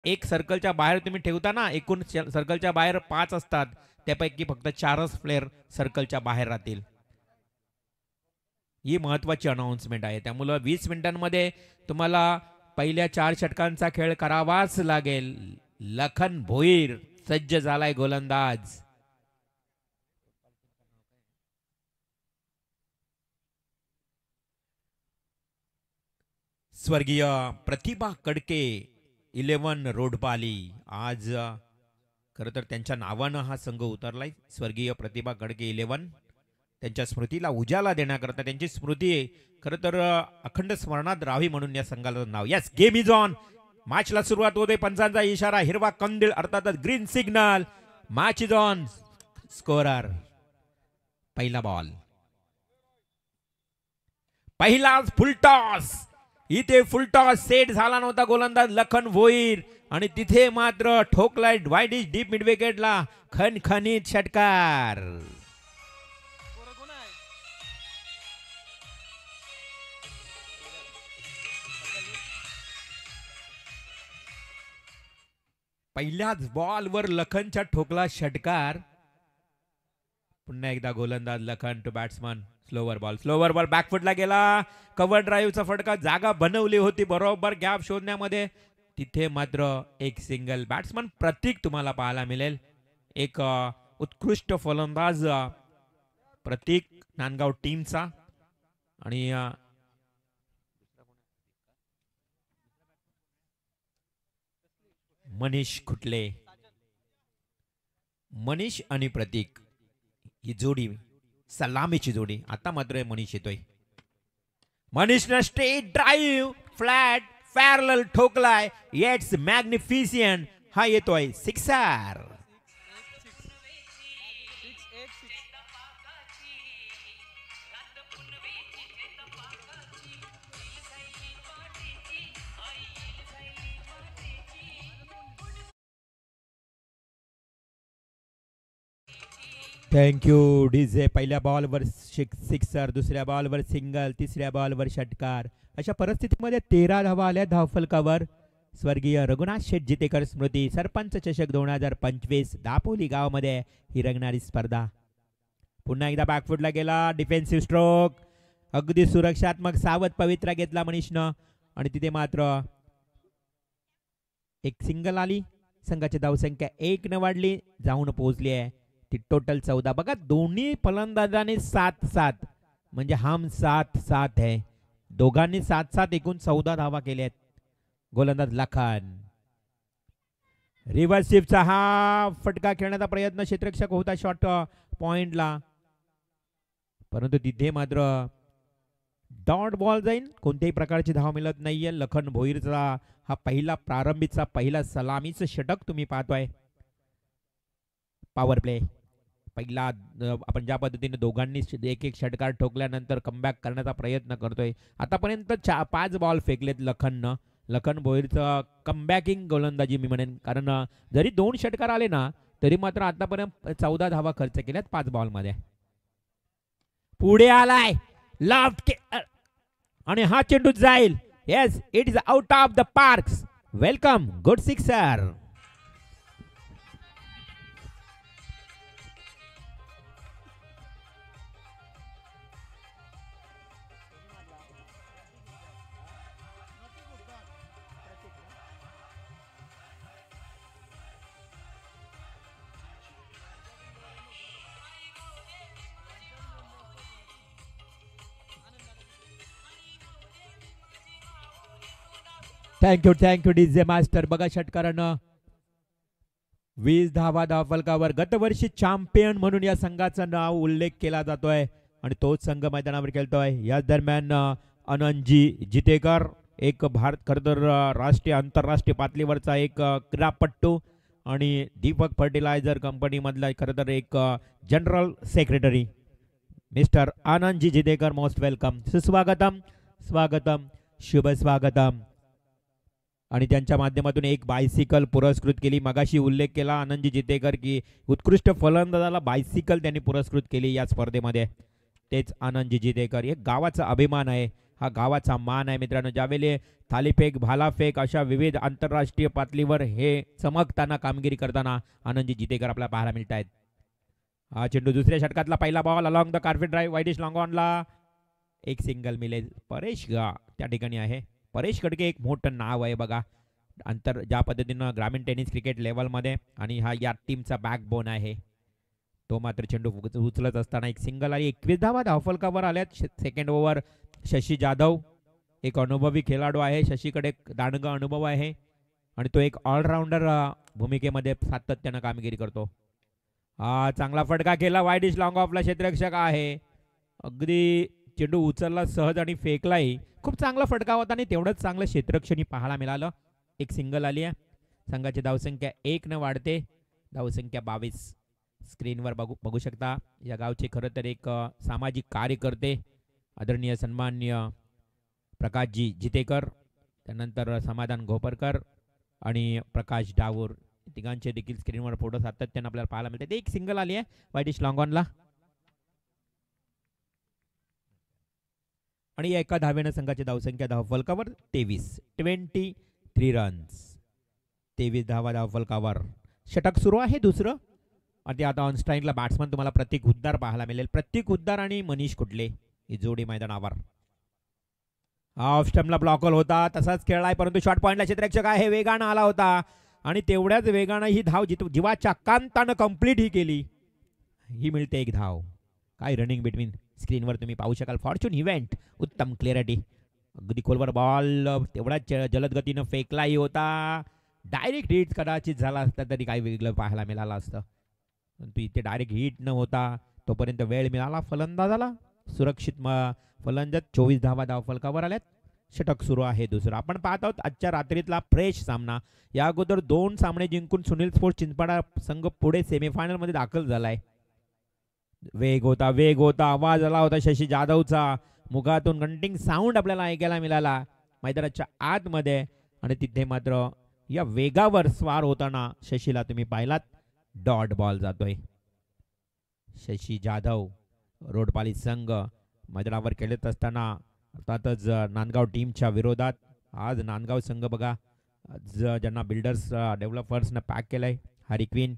एक सर्कलच्या बाहेर तुम्ही ठेवता ना, एकूण सर्कलच्या बाहेर 5 असतात, त्यापैकी फक्त 4च प्लेयर सर्कलच्या बाहेर राहतील. ही महत्त्वाची अनाउन्समेंट आहे. त्यामुळं 20 मिनिटांमध्ये तुम्हाला पहिल्या 4 षटकांचा खेळ करावाच लागेल. लखन भोईर सज्ज झालाय गोलंदाज. स्वर्गीय प्रतिभा कडके 11 रोडपाली आज खरं तर त्यांच्या नावानं हा संघ उतरलाय. स्वर्गीय प्रतिभा कडके 11 त्यांच्या स्मृतीला उजाला देण्याकरता, त्यांची स्मृती खरं तर अखंड स्मरणात राहावी म्हणून या संघाचं नाव. Yes, game is on. मॅचला सुरुवात होते. पंचांचा इशारा, हिरवा कंदील अर्थातच green signal. Match is on. Scorer पहिला बॉल, पहिलाच फुलटॉस. इथे फुलटॉस सेट झाला नव्हता गोलंदाज लखन भोईर आणि तिथे मात्र ठोकलाय वाईडिश डीप मिड विकेटला खणखणीत षटकार. पहिल्याच बॉलवर लखनच्या ठोकला षटकार. पुन्हा एकदा गोलंदाज Lakhan to batsman. Slower ball बॅकफुटला गेला. कव्हर ड्राईव्हचा फटका. जागा बनवली होती बरोबर गॅप शोधण्यामध्ये. तिथे मात्र एक सिंगल. बॅट्समन प्रतीक तुम्हाला पाहायला मिळेल. एक उत्कृष्ट फलंदाज प्रतीक नांदगाव टीमचा. आणि मनीष खुटले. मनीष आणि प्रतीक ही जोडी, सलामीची जोडी. आता मात्र मनीष येतोय. मनीषनं स्ट्रेट ड्राईव्ह फ्लॅट पॅरलल ठोकलाय. It's magnificent. हा येतोय सिक्सर. Thank you DJ. पहिल्या बॉलवर सिक्सर, दुसऱ्या बॉलवर सिंगल, तिसऱ्या बॉलवर षटकार. अशा परिस्थितीमध्ये 13 धावा आल्या धावफलकावर. स्वर्गीय रघुनाथ शेठ जितेकर स्मृती सरपंच चषक 2025 दापोली गावामध्ये ही रंगणारी स्पर्धा. पुन्हा एकदा बॅकफुटला गेला. Defensive stroke. अगदी सुरक्षात्मक सावध पवित्रा घेतला मनीषनं आणि तिथे मात्र एक सिंगल आली. संघाची धावसंख्या 1 न वाढली, जाऊन पोहोचली आहे ती टोटल 14. बघा दोन्ही फलंदाजांनी 7-7 म्हणजे हम 7-7 है. दोघांनी 7-7 एकूण 14 धावा केल्या आहेत. गोलंदाज लखन. रिव्हर्स स्वीपचा हा फटका खेळण्याचा प्रयत्न क्षेत्ररक्षक होता शॉर्ट पॉइंटला, परंतु तिथे मात्र डॉट बॉल जाईल. कोणत्याही प्रकारची धाव मिळत नाहीये. लखन भोईरचा हा पहिला प्रारंभीचा पहिला सलामीचं षटक तुम्ही पाहतोय. पॉवर प्ले पहिला आपण ज्या पद्धतीने दोघांनी एक एक षटकार ठोकल्यानंतर कमबॅक करण्याचा प्रयत्न करतोय. आतापर्यंत 5 बॉल फेकलेत लखननं. लखन भोईरचं कमबॅकिंग गोलंदाजी मी म्हणेन, कारण जरी 2 षटकार आले ना तरी मात्र आतापर्यंत 14 धावा खर्च केल्यात 5 बॉलमध्ये. पुढे आलाय लेफ्ट आणि हा चेंडू जाईल. Yes, it is out of the parks. Welcome, good sixer. Thank you DJ master. बघा षटकारानं 20 धावा धावफलकावर. गतवर्षी चॅम्पियन म्हणून या संघाचा नाव उल्लेख केला जातोय आणि तोच संघ मैदानावर खेळतोय. या दरम्यान आनंदजी जितेकर एक भारत खरं तर राष्ट्रीय आंतरराष्ट्रीय पातळीवरचा एक क्रीडापटू आणि दीपक फर्टिलायझर कंपनी मधला खरं तर एक general secretary mister Anandji Jitekar. Most welcome, सुस्वागतम, स्वागतम, शुभ स्वागतम. आणि त्यांच्या माध्यमातून एक बायसिकल पुरस्कृत केली. मगाशी उल्लेख केला आनंदजी जितेकर की उत्कृष्ट फलंदाजाला बायसिकल त्यांनी पुरस्कृत केली या स्पर्धेमध्ये. तेच आनंदजी जितेकर. एक गावाचा अभिमान आहे हा गावाचा मान आहे मित्रांनो. ज्यावेळी थालीफेक भालाफेक अशा विविध आंतरराष्ट्रीय पातळीवर हे चमकताना कामगिरी करताना आनंदजी जितेकर आपल्याला पाहायला मिळत आहेत. हा चेंडू दुसऱ्या षटकातला पहिला ball along the carpet drive wideish long ऑनला एक सिंगल मिळेल. परेश गा त्या ठिकाणी आहे. परेश खडके एक मोठं नाव आहे बघा ज्या पद्धतीनं ग्रामीण टेनिस क्रिकेट लेवलमध्ये आणि हा या टीमचा बॅकबोन आहे. तो मात्र चेंडू उचलत असताना एक सिंगल आणि 21 धावा धावफलकावर आल्यात. सेकंड ओव्हर शशी जाधव एक अनुभवी खेळाडू आहे. शशीकडे दांडगा अनुभव आहे आणि तो एक ऑलराऊंडर भूमिकेमध्ये सातत्यानं कामगिरी करतो. हा चांगला फटका केला वाईडिश लॉंग ऑफला क्षेत्ररक्षक आहे. अगदी चेंडू उचलला सहज आणि फेकलाही. खूप चांगला फटका होता आणि तेवढंच चांगलं क्षेत्ररक्षणी पाहायला मिळालं. एक सिंगल आली आहे. संघाची धावसंख्या 1 न वाढते. धावसंख्या 22 स्क्रीनवर बघू शकता. या गावचे खरं तर एक सामाजिक कार्यकर्ते आदरणीय सन्माननीय प्रकाशजी जितेकर, त्यानंतर समाधान घोपरकर आणि प्रकाश डावूर तिघांचे देखील स्क्रीनवर फोटो सातत्यानं आपल्याला पाहायला मिळते. एक सिंगल आली आहे वाईडिश लॉंग ऑनला आणि एका धावेनं संघाची धावसंख्या धावफलकावर 23 रन्स. 23 धावा धावफलकावर. षटक सुरू आहे दुसरं आणि आता ऑन स्ट्राईकला बॅट्समन तुम्हाला प्रतीक हुद्दार पाहायला मिळेल. प्रतीक हुद्दार आणि मनीष कुटले ही जोडी मैदानावर. ऑफ स्टंपला ब्लॉकल होता तसाच खेळलाय परंतु शॉर्ट पॉइंटला क्षेत्ररक्षक आहे. वेगानं आला होता आणि तेवढ्याच वेगानं ही धाव जीवाच्या कांतानं कंप्लीट ही केली. ही मिळते एक धाव. काय रनिंग बिटवीन स्क्रीनवर तुम्ही पाहू शकाल. फॉर्च्यून इव्हेंट उत्तम क्लिअरिटी. अगदी खोलवर बॉल तेवढ्याच जलद गतीनं फेकलाही होता. डायरेक्ट हिट कदाचित झाला असता तरी काही वेगळं पाहायला मिळालं असतं परंतु इथे डायरेक्ट हिट न होता तोपर्यंत वेळ मिळाला फलंदाजाला. सुरक्षित फलंदाज 24 धावा धावफलकावर आल्यात. षटक सुरू आहे दुसरं. आपण पाहत आहोत आजच्या रात्रीतला फ्रेश सामना. या अगोदर 2 सामने जिंकून सुनील स्पोर्ट्स चिंचपाडा संघ पुढे सेमीफायनल मध्ये दाखल झालाय. वेग होता आवाज आला होता शशी जाधवचा. मुखातून घंटिंग साऊंड आपल्याला ऐकायला मिळाला मैदानाच्या आतमध्ये आणि तिथे मात्र या वेगावर स्वार होताना शशीला तुम्ही पाहिलात. डॉट बॉल जातोय. शशी जाधव रोडपाली संघ मैदानावर खेळत असताना अर्थातच नांदगाव टीमच्या विरोधात. आज नांदगाव संघ बघा ज्यांना बिल्डर्स डेव्हलपर्सनं पॅक केलंय. हरी क्वीन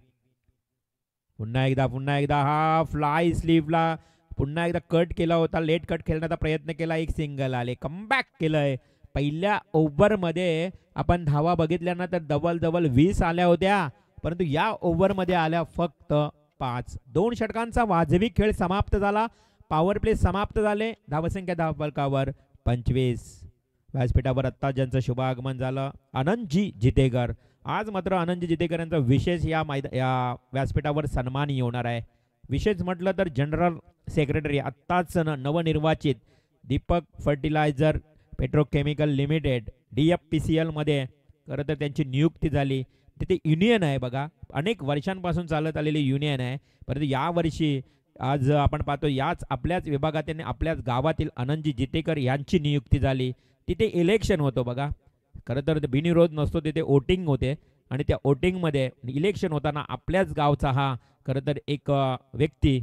पुन्हा एकदा हा फ्लाय स्लीवला पुन्हा एकदा कट केला होता. लेट कट खेळण्याचा प्रयत्न केला. एक सिंगल आले. कमबॅक केलंय. पहिल्या ओव्हरमध्ये आपण धावा बघितल्यानंतर डबल 20 आल्या होत्या परंतु या ओव्हरमध्ये आल्या फक्त 5. 2 षटकांचा वाजवी खेळ समाप्त झाला. पॉवर प्ले समाप्त झाले. धावसंख्या धावफलकावर 25. व्यासपीठावर आत्ता ज्यांचं शुभागमन झालं आनंदजी जितेकर. आज मात्र आनंदजी जितेकर यांचा विशेष या व्यासपीठावर सन्मान होणार आहे. विशेष म्हटलं तर जनरल सेक्रेटरी आत्ताच नवनिर्वाचित Deepak fertiliser petrochemical limited DFPCL मध्ये खरं तर त्यांची नियुक्ती झाली. तिथे युनियन आहे बघा. अनेक वर्षांपासून चालत आलेली युनियन आहे परंतु यावर्षी आज आपण पाहतो याच आपल्याच विभागात आपल्याच गावातील आनंदजी जितेकर यांची नियुक्ती झाली. तिथे इलेक्शन होतो बघा. खरं तर बिनविरोध नसतो तिथे वोटिंग होते आणि त्या वोटिंगमध्ये इलेक्शन होताना आपल्याच गावचा हा खरं तर एक व्यक्ती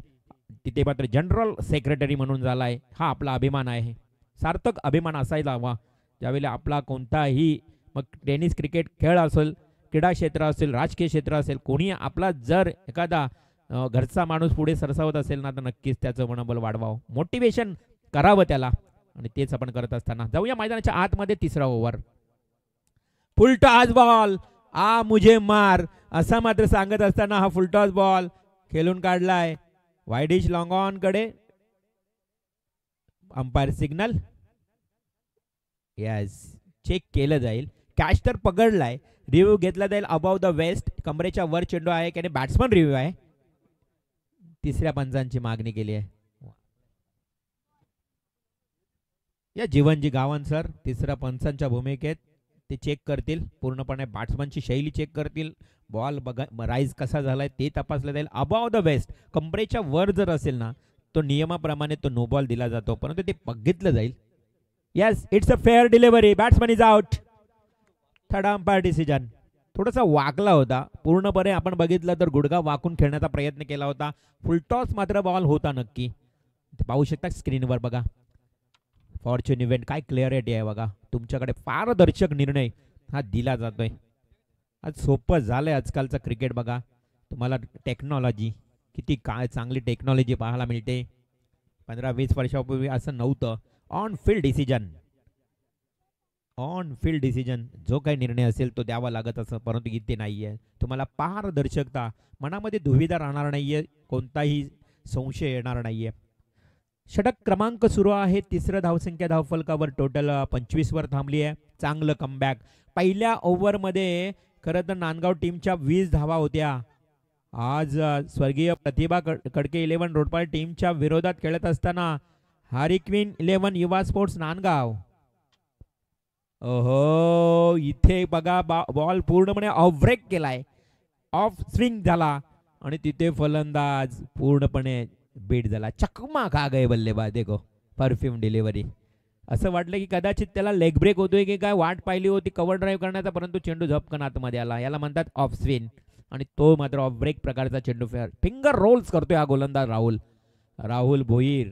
तिथे मात्र जनरल सेक्रेटरी म्हणून झालाय. हा आपला अभिमान आहे. सार्थक अभिमान असायला हवा ज्यावेळी आपला कोणताही मग टेनिस क्रिकेट खेळ असेल क्रीडा क्षेत्र असेल राजकीय क्षेत्र असेल कोणी आपला जर एखादा घरचा माणूस पुढे सरसावत असेल ना तर नक्कीच त्याचं मनोबल वाढवावं मोटिवेशन करावं त्याला आणि तेच आपण करत असताना जाऊया मैदानाच्या आतमध्ये. तिसरा ओव्हर फुलटॉस बॉल मुझे मार असा मात्र सांगत असताना हा फुलटॉस बॉल खेळून काढलाय वाईडिश लॉंग ऑन कडे. अंपायर सिग्नल यस चेक केलं जाईल. कॅच तर पकडलाय. रिव्ह्यू घेतला जाईल अबाव द वेस्ट. कमरेच्या वर चेंडू आहे त्याने बॅट्समन रिव्ह्यू आहे. तिसऱ्या पंचांची मागणी केली आहे. या जीवनजी गावण सर तिसऱ्या पंचांच्या भूमिकेत ते चेक करतील पूर्णपणे बॅट्समनची शैली चेक करतील. बॉल बघा राईज कसा झालाय ते तपासलं जाईल. अबाव द वेस्ट कमरेच्या वर जर असेल ना तो नियमाप्रमाणे तो नो बॉल दिला जातो परंतु ते बघितलं जाईल. Yes it's a fair delivery. Batsman is out. Third umpire decision. थोडासा वाकला होता पूर्णपणे आपण बघितलं तर गुडघा वाकून खेळण्याचा प्रयत्न केला होता. फुलटॉस मात्र बॉल होता नक्की. पाहू शकता स्क्रीनवर बघा. फॉर्च्यून इव्हेंट काय क्लिअरिटी आहे बघा, तुमच्याकडे पारदर्शक निर्णय हा दिला जातोय. आज सोपं झालंय आजकालचं क्रिकेट बघा. तुम्हाला टेक्नॉलॉजी किती काय चांगली टेक्नॉलॉजी पाहायला मिळते. 15-20 वर्षापूर्वी असं नव्हतं. ऑन फील्ड डिसिजन जो काही निर्णय असेल तो द्यावा लागत असं, परंतु इथे नाही आहे. तुम्हाला पारदर्शकता, मनामध्ये दुविधा राहणार नाही आहे, कोणताही संशय येणार नाही आहे. षटक क्रमांक सुरू आहे. तिसरं धावसंख्या धावफलकावर टोटल 25 वर थांबली आहे. चांगलं कमबॅक. पहिल्या ओव्हरमध्ये खरं तर नांदगाव टीमच्या 20 धावा होत्या. आज स्वर्गीय प्रतिभा कडके 11 रोडपाल टीमच्या विरोधात खेळत असताना हारिक्विन 11 युवा स्पोर्ट्स नांदगाव, ओहो इथे बघा बॉल पूर्णपणे ऑफ ब्रेक केलाय, ऑफ स्विंग झाला आणि तिथे फलंदाज पूर्णपणे बीट झाला. चकमा खा गए बल्लेबाज. देखो परफ्यूम डिलिव्हरी. असं वाटलं की कदाचित त्याला लेग ब्रेक होतोय की काय, वाट पाहिली होती कव्हर ड्राईव्ह करण्याचा, परंतु चेंडू झपकन आतमध्ये आला. याला म्हणतात ऑफ स्विंग आणि तो मात्र ऑफ ब्रेक प्रकारचा चेंडू फिंगर रोल्स करतोय हा गोलंदाज राहुल भोईर.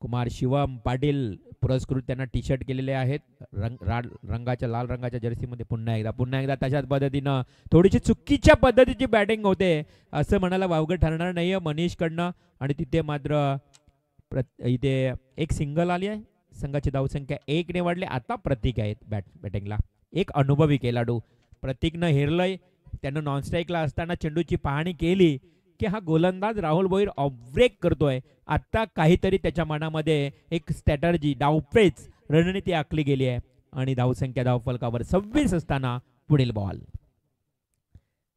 कुमार शिवम पाटील पुरस्कृत त्यांना टी शर्ट केलेले आहेत रंगाच्या, लाल रंगाच्या जर्सीमध्ये. पुन्हा एकदा तशाच पद्धतीनं थोडीशी चुकीच्या पद्धतीची बॅटिंग होते असं म्हणायला वावगं ठरणार नाहीये मनीषकडनं. आणि तिथे मात्र इथे एक सिंगल आली आहे. संघाची धावसंख्या 1 ने वाढली. आता प्रतीक आहेत बॅटिंगला, एक अनुभवी खेळाडू. प्रतीकनं हेरलंय, त्यानं नॉनस्ट्राईकला असताना चेंडूची पाहणी केली की हा गोलंदाज राहुल भोईर ऑफ ब्रेक करतोय. आता काहीतरी त्याच्या मनामध्ये एक स्ट्रॅटर्जी, डावपेच रणनीती आखली गेली आहे आणि धावसंख्या धावफलकावर 26 असताना पुढील बॉल.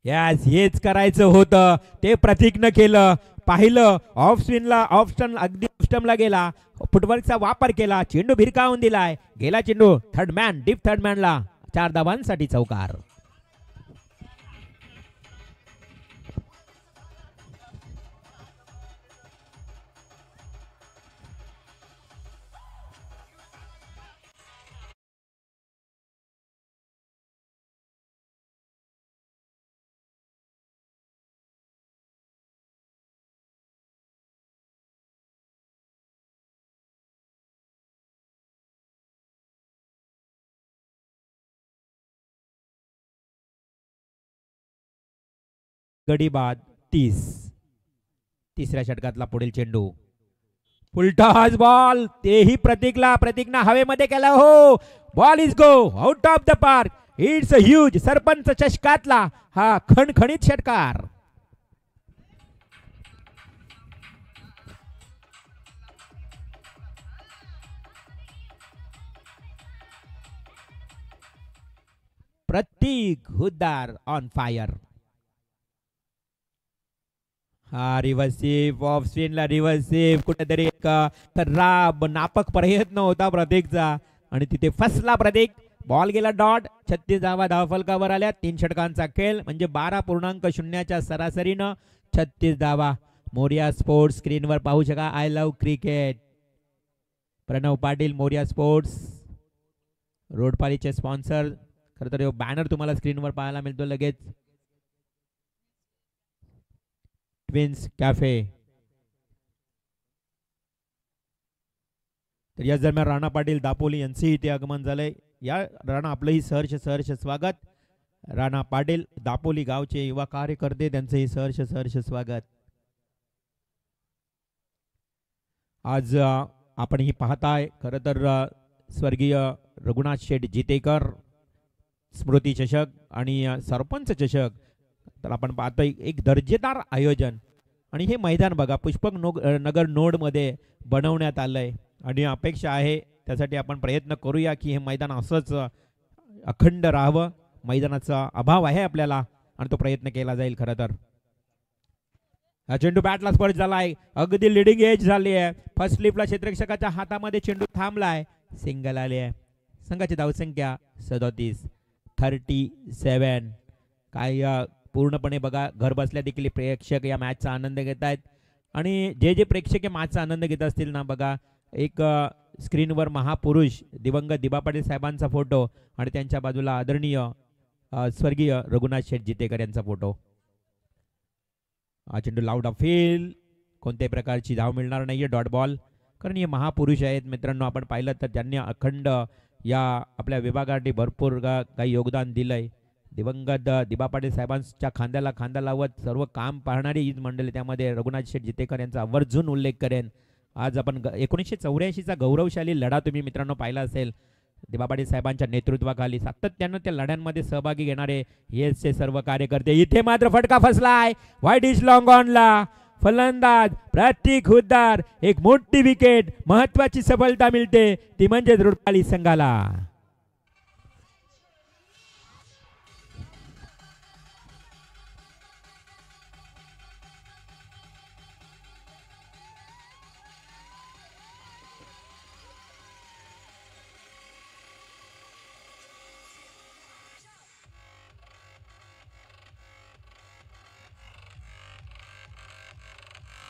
यस, हेच करायचं होतं ते प्रतीकनं केलं. पाहिलं ऑफ स्पिनला, ऑफ स्टंप, अगदी ऑफ स्टंपला गेला, फुटवर्कचा वापर केला, चेंडू भिरकावून दिलाय, गेला चेंडू थर्ड मॅन, डीप थर्ड मॅनला. 4 धावांसाठी चौकार. गडी बाद 30. तिसऱ्या षटकातला पुढील चेंडू, फुलटॉस बॉल, तेही प्रतीकनं हवेमध्ये केला. हो, ball is go out of the park. It's a huge. Sarpanch चषकातला हा खणखणीत षटकार. Prateek Huddar on fire. हा रिव्हर्सिव ऑफ स्पिनला, रिव्हर्सिव कुठेतरी एक खराब नापक प्रयत्न होता प्रतीकचा आणि तिथे फसला प्रतीक. बॉल गेला डॉट. 36 धावा धावफलकावर आल्या. 3 षटकांचा खेळ म्हणजे 12.0च्या सरासरीनं 36 धावा. मोरिया स्पोर्ट्स स्क्रीनवर पाहू शका. I love cricket. Pranav Patil, Morya sports, रोडपालीचे स्पॉन्सर. खरं तर बॅनर तुम्हाला स्क्रीनवर पाहायला मिळतो लगेच. Twins cafe. तर या दरम्यान राणा पाटील दापोली यांचे इथे आगमन झालंय. या राणा आपलंही सहर्ष स्वागत. राणा पाटील दापोली गावचे युवा कार्यकर्ते, त्यांचंही सहर्ष स्वागत. आज आपण ही पाहताय खरं तर स्वर्गीय रघुनाथ शेठ जितेकर स्मृती चषक आणि सरपंच चषक. तर आपण पाहतोय एक दर्जेदार आयोजन आणि हे मैदान बघा पुष्पक नगर नोड मध्ये बनवण्यात आलंय आणि अपेक्षा आहे त्यासाठी आपण प्रयत्न करूया की हे मैदान असंच अखंड राहावं. मैदानाचा अभाव आहे आपल्याला आणि तो प्रयत्न केला जाईल. खरं तर हा चेंडू बॅटला स्पर्श झालाय, अगदी लिडिंग एज झाली आहे. फर्स्ट स्लिपला क्षेत्ररक्षकाच्या हातामध्ये चेंडू थांबलाय, सिंगल आली आहे. संघाची धावसंख्या 37. काय पूर्णपणे बघा घर बसल्या देखील प्रेक्षक या मॅचचा आनंद घेत आहेत आणि जे प्रेक्षक या मॅचचा आनंद घेत असतील ना बघा, एक स्क्रीनवर महापुरुष दिवंगत दिबा पाटील साहेबांचा फोटो आणि त्यांच्या बाजूला आदरणीय स्वर्गीय रघुनाथ शेठ जितेकर यांचा फोटो. हा चेंडू लाऊड फील, कोणत्याही प्रकारची धाव मिळणार नाहीये, डॉट बॉल. कारण हे महापुरुष आहेत मित्रांनो, आपण पाहिलं तर त्यांनी अखंड या आपल्या विभागासाठी भरपूर काही योगदान दिलंय. दिवंगत दिबा पाटील साहेबांच्या खांद्याला खांदा लावत सर्व काम पाहणारी हीच मंडळी, त्यामध्ये रघुनाथ शेठ जितेकर यांचा आवर्जून उल्लेख करेन. आज आपण 1984चा गौरवशाली लढा तुम्ही मित्रांनो पाहिला असेल. दिबा पाटील साहेबांच्या नेतृत्वाखाली सातत्यानं त्या लढ्यांमध्ये सहभागी घेणारे हेच सर्व कार्यकर्ते. इथे मात्र फटका फसलाय, वाईट इज लॉंग ऑनला. फलंदाज प्रतीक हुद्दार, एक मोठी विकेट, महत्वाची सफलता मिळते ती म्हणजे रुडपाली संघाला.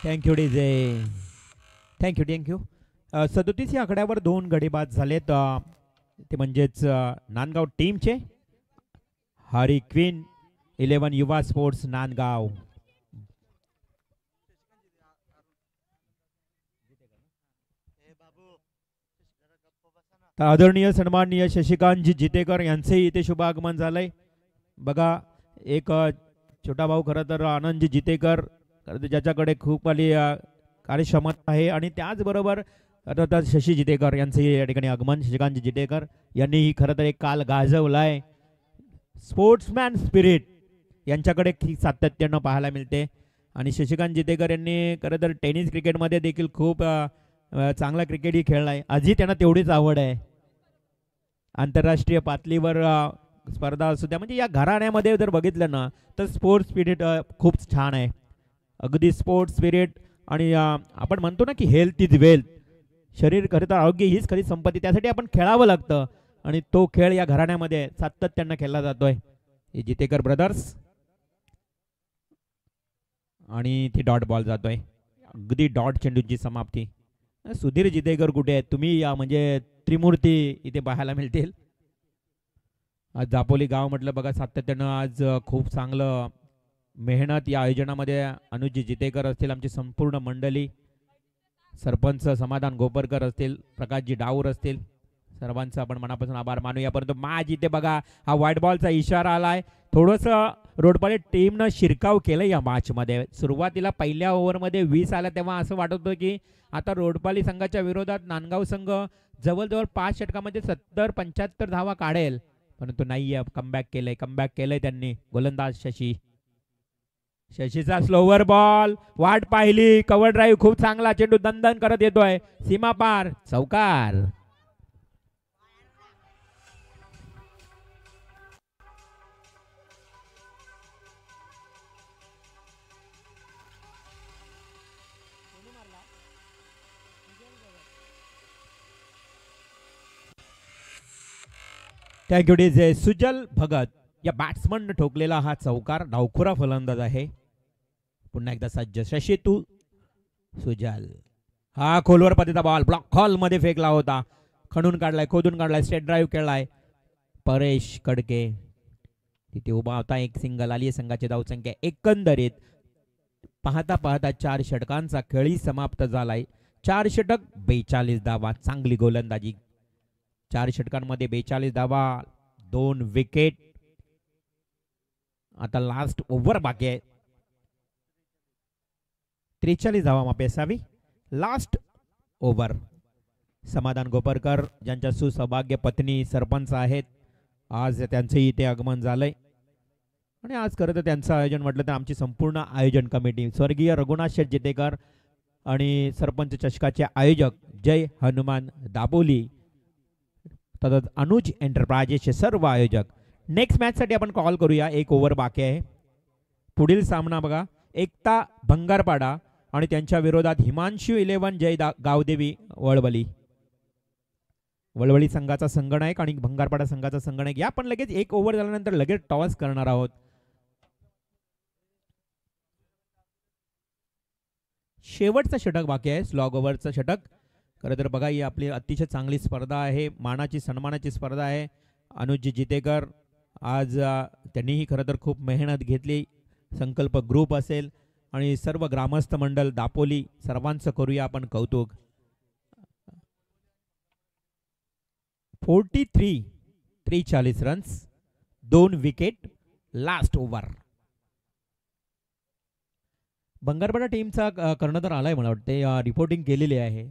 Thank you DJ, thank you. 37 या आकड्यावर 2 गडी बाद झालेत, ते म्हणजेच नांदगाव टीमचे. हरी क्वीन 11 युवा स्पोर्ट्स नांदगाव. आदरणीय सन्माननीय शशिकांतजी जितेकर यांचेही इथे शुभ आगमन झालंय. बघा, एक छोटा भाऊ खरं तर आनंदजी जितेकर, ज्याच्याकडे खूप आली कार्यक्षमता आहे, आणि त्याचबरोबर आता शशी जितेकर यांचे या ठिकाणी आगमन. शशिकांत जितेकर यांनीही खरं तर एक काल गाजवलाय. स्पोर्ट्समॅन स्पिरिट यांच्याकडे सातत्यानं पाहायला मिळते. आणि शशिकांत जितेकर यांनी खरं तर टेनिस क्रिकेटमध्ये देखील खूप चांगला क्रिकेटही खेळलाय. आजही त्यांना तेवढीच आवड आहे. आंतरराष्ट्रीय पातळीवर स्पर्धा असू द्या, म्हणजे या घराण्यामध्ये जर बघितलं ना तर स्पोर्ट्स स्पिरिट खूप छान आहे. अगदी स्पोर्ट्स स्पिरिट. आणि आपण म्हणतो ना की हेल्थ इज वेल्थ, शरीर खरं तर आरोग्य हीच खरी संपत्ती, त्यासाठी आपण खेळावं लागतं. आणि तो खेळ या घराण्यामध्ये सातत्यानं खेळला जातोय. हे जितेकर ब्रदर्स, आणि ती डॉट बॉल जातोय, अगदी डॉट चेंडूची समाप्ती. सुधीर जितेकर कुठे आहेत तुम्ही? या म्हणजे त्रिमूर्ती इथे पाहायला मिळतील. आज दापोली गाव म्हटलं बघा, सातत्यानं आज खूप चांगलं मेहनत या आयोजनामध्ये. अनुजी जितेकर असतील, आमची संपूर्ण मंडळी, सरपंच समाधान गोपरकर असतील, प्रकाशजी डाऊर असतील, सर्वांचा आपण मनापासून आभार मानूया. परंतु माझ इथे बघा हा व्हाईट बॉलचा इशारा आलाय. थोडंसं रोडपाले टीमनं शिरकाव केलं या मॅचमध्ये. सुरुवातीला पहिल्या ओव्हरमध्ये 20 आला, तेव्हा असं वाटत होतं की आता रोडपाली संघाच्या विरोधात नांदगाव संघ जवळजवळ 5 षटकामध्ये 70-75 धावा काढेल, परंतु नाही. कमबॅक केलंय त्यांनी. गोलंदाज शशीचा स्लोवर बॉल, वाट पाहिली, कव्हर ड्राईव्ह, खूप चांगला चेंडू दणदण करत येतोय, सीमा पार, चौकार. Thank you DJ. सुजल भगत या बॅट्समन ठोकलेला हा चौकार. डावखुरा फलंदाज आहे. पुन्हा एकदा सज्ज शशी तू सुजल. हा खोलवर पतीचा बॉल ब्लॉक हॉल मध्ये फेकला होता, खणून काढलाय, खोदून काढलाय, स्टेट ड्राईव्ह केलाय. परेश कडके तिथे उभा होता. एक सिंगल आली. संघाची धावसंख्या एकंदरीत पाहता पाहता 4 षटकांचा खेळी समाप्त झालाय. 4 षटक 42 धावा. चांगली गोलंदाजी. 4 षटकांमध्ये 42 धावा, 2 विकेट. आता लास्ट ओव्हर बाकी आहे. 43 धावा मापे असावी. Last over. समाधान गोपरकर ज्यांच्या सुसौभाग्य पत्नी सरपंच आहेत, आज त्यांचे इथे आगमन झालंय. आणि आज खरं तर त्यांचं आयोजन म्हटलं तर आमची संपूर्ण आयोजन कमिटी, स्वर्गीय रघुनाथ शेठ जितेकर आणि सरपंच चषकाचे आयोजक जय हनुमान दापोली, तसंच अनुज एंटरप्राइजेसचे सर्व आयोजक. नेक्स्ट मॅच साठी आपण कॉल करूया. 1 ओव्हर बाकी आहे. पुढील सामना बघा, एकता भंगारपाडा आणि त्यांच्या विरोधात हिमांशू 11 जय गावदेवी वळवली. वळवली संघाचा संगणक आणि भंगारपाडा संघाचा संगणक. या पण लगेच 1 ओव्हर झाल्यानंतर लगेच टॉस करणार आहोत. शेवटचं षटक बाकी आहे, स्लॉग ओव्हरचं षटक. खरं तर बघा, ही आपली अतिशय चांगली स्पर्धा आहे, मानाची सन्मानाची स्पर्धा आहे. अनुज जितेकर आज त्यांनीही खरं तर खूप मेहनत घेतली. संकल्प ग्रुप असेल आणि सर्व ग्रामस्थ मंडळ दापोली सर्वांचं करूया आपण कौतुक. 43 रन्स, 2 विकेट, लास्ट ओव्हर. बंगारपाडा टीमचा कर्णधार आलाय मला वाटते, रिपोर्टिंग केलेली आहे.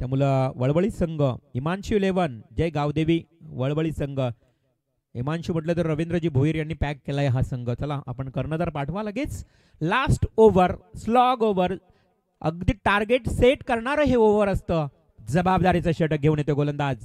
त्यामुळं वळवळी संघ हिमांशू 11 जय गावदेवी वळवळी संघ. हिमांशू म्हटलं तर रवींद्रजी भोईर यांनी पॅक केलाय हा संघ. चला आपण कर्णधार पाठवा लगेच. लास्ट ओव्हर, स्लॉग ओव्हर, अगदी टार्गेट सेट करणारं हे ओव्हर असतं. जबाबदारीचं षटक घेऊन येतो गोलंदाज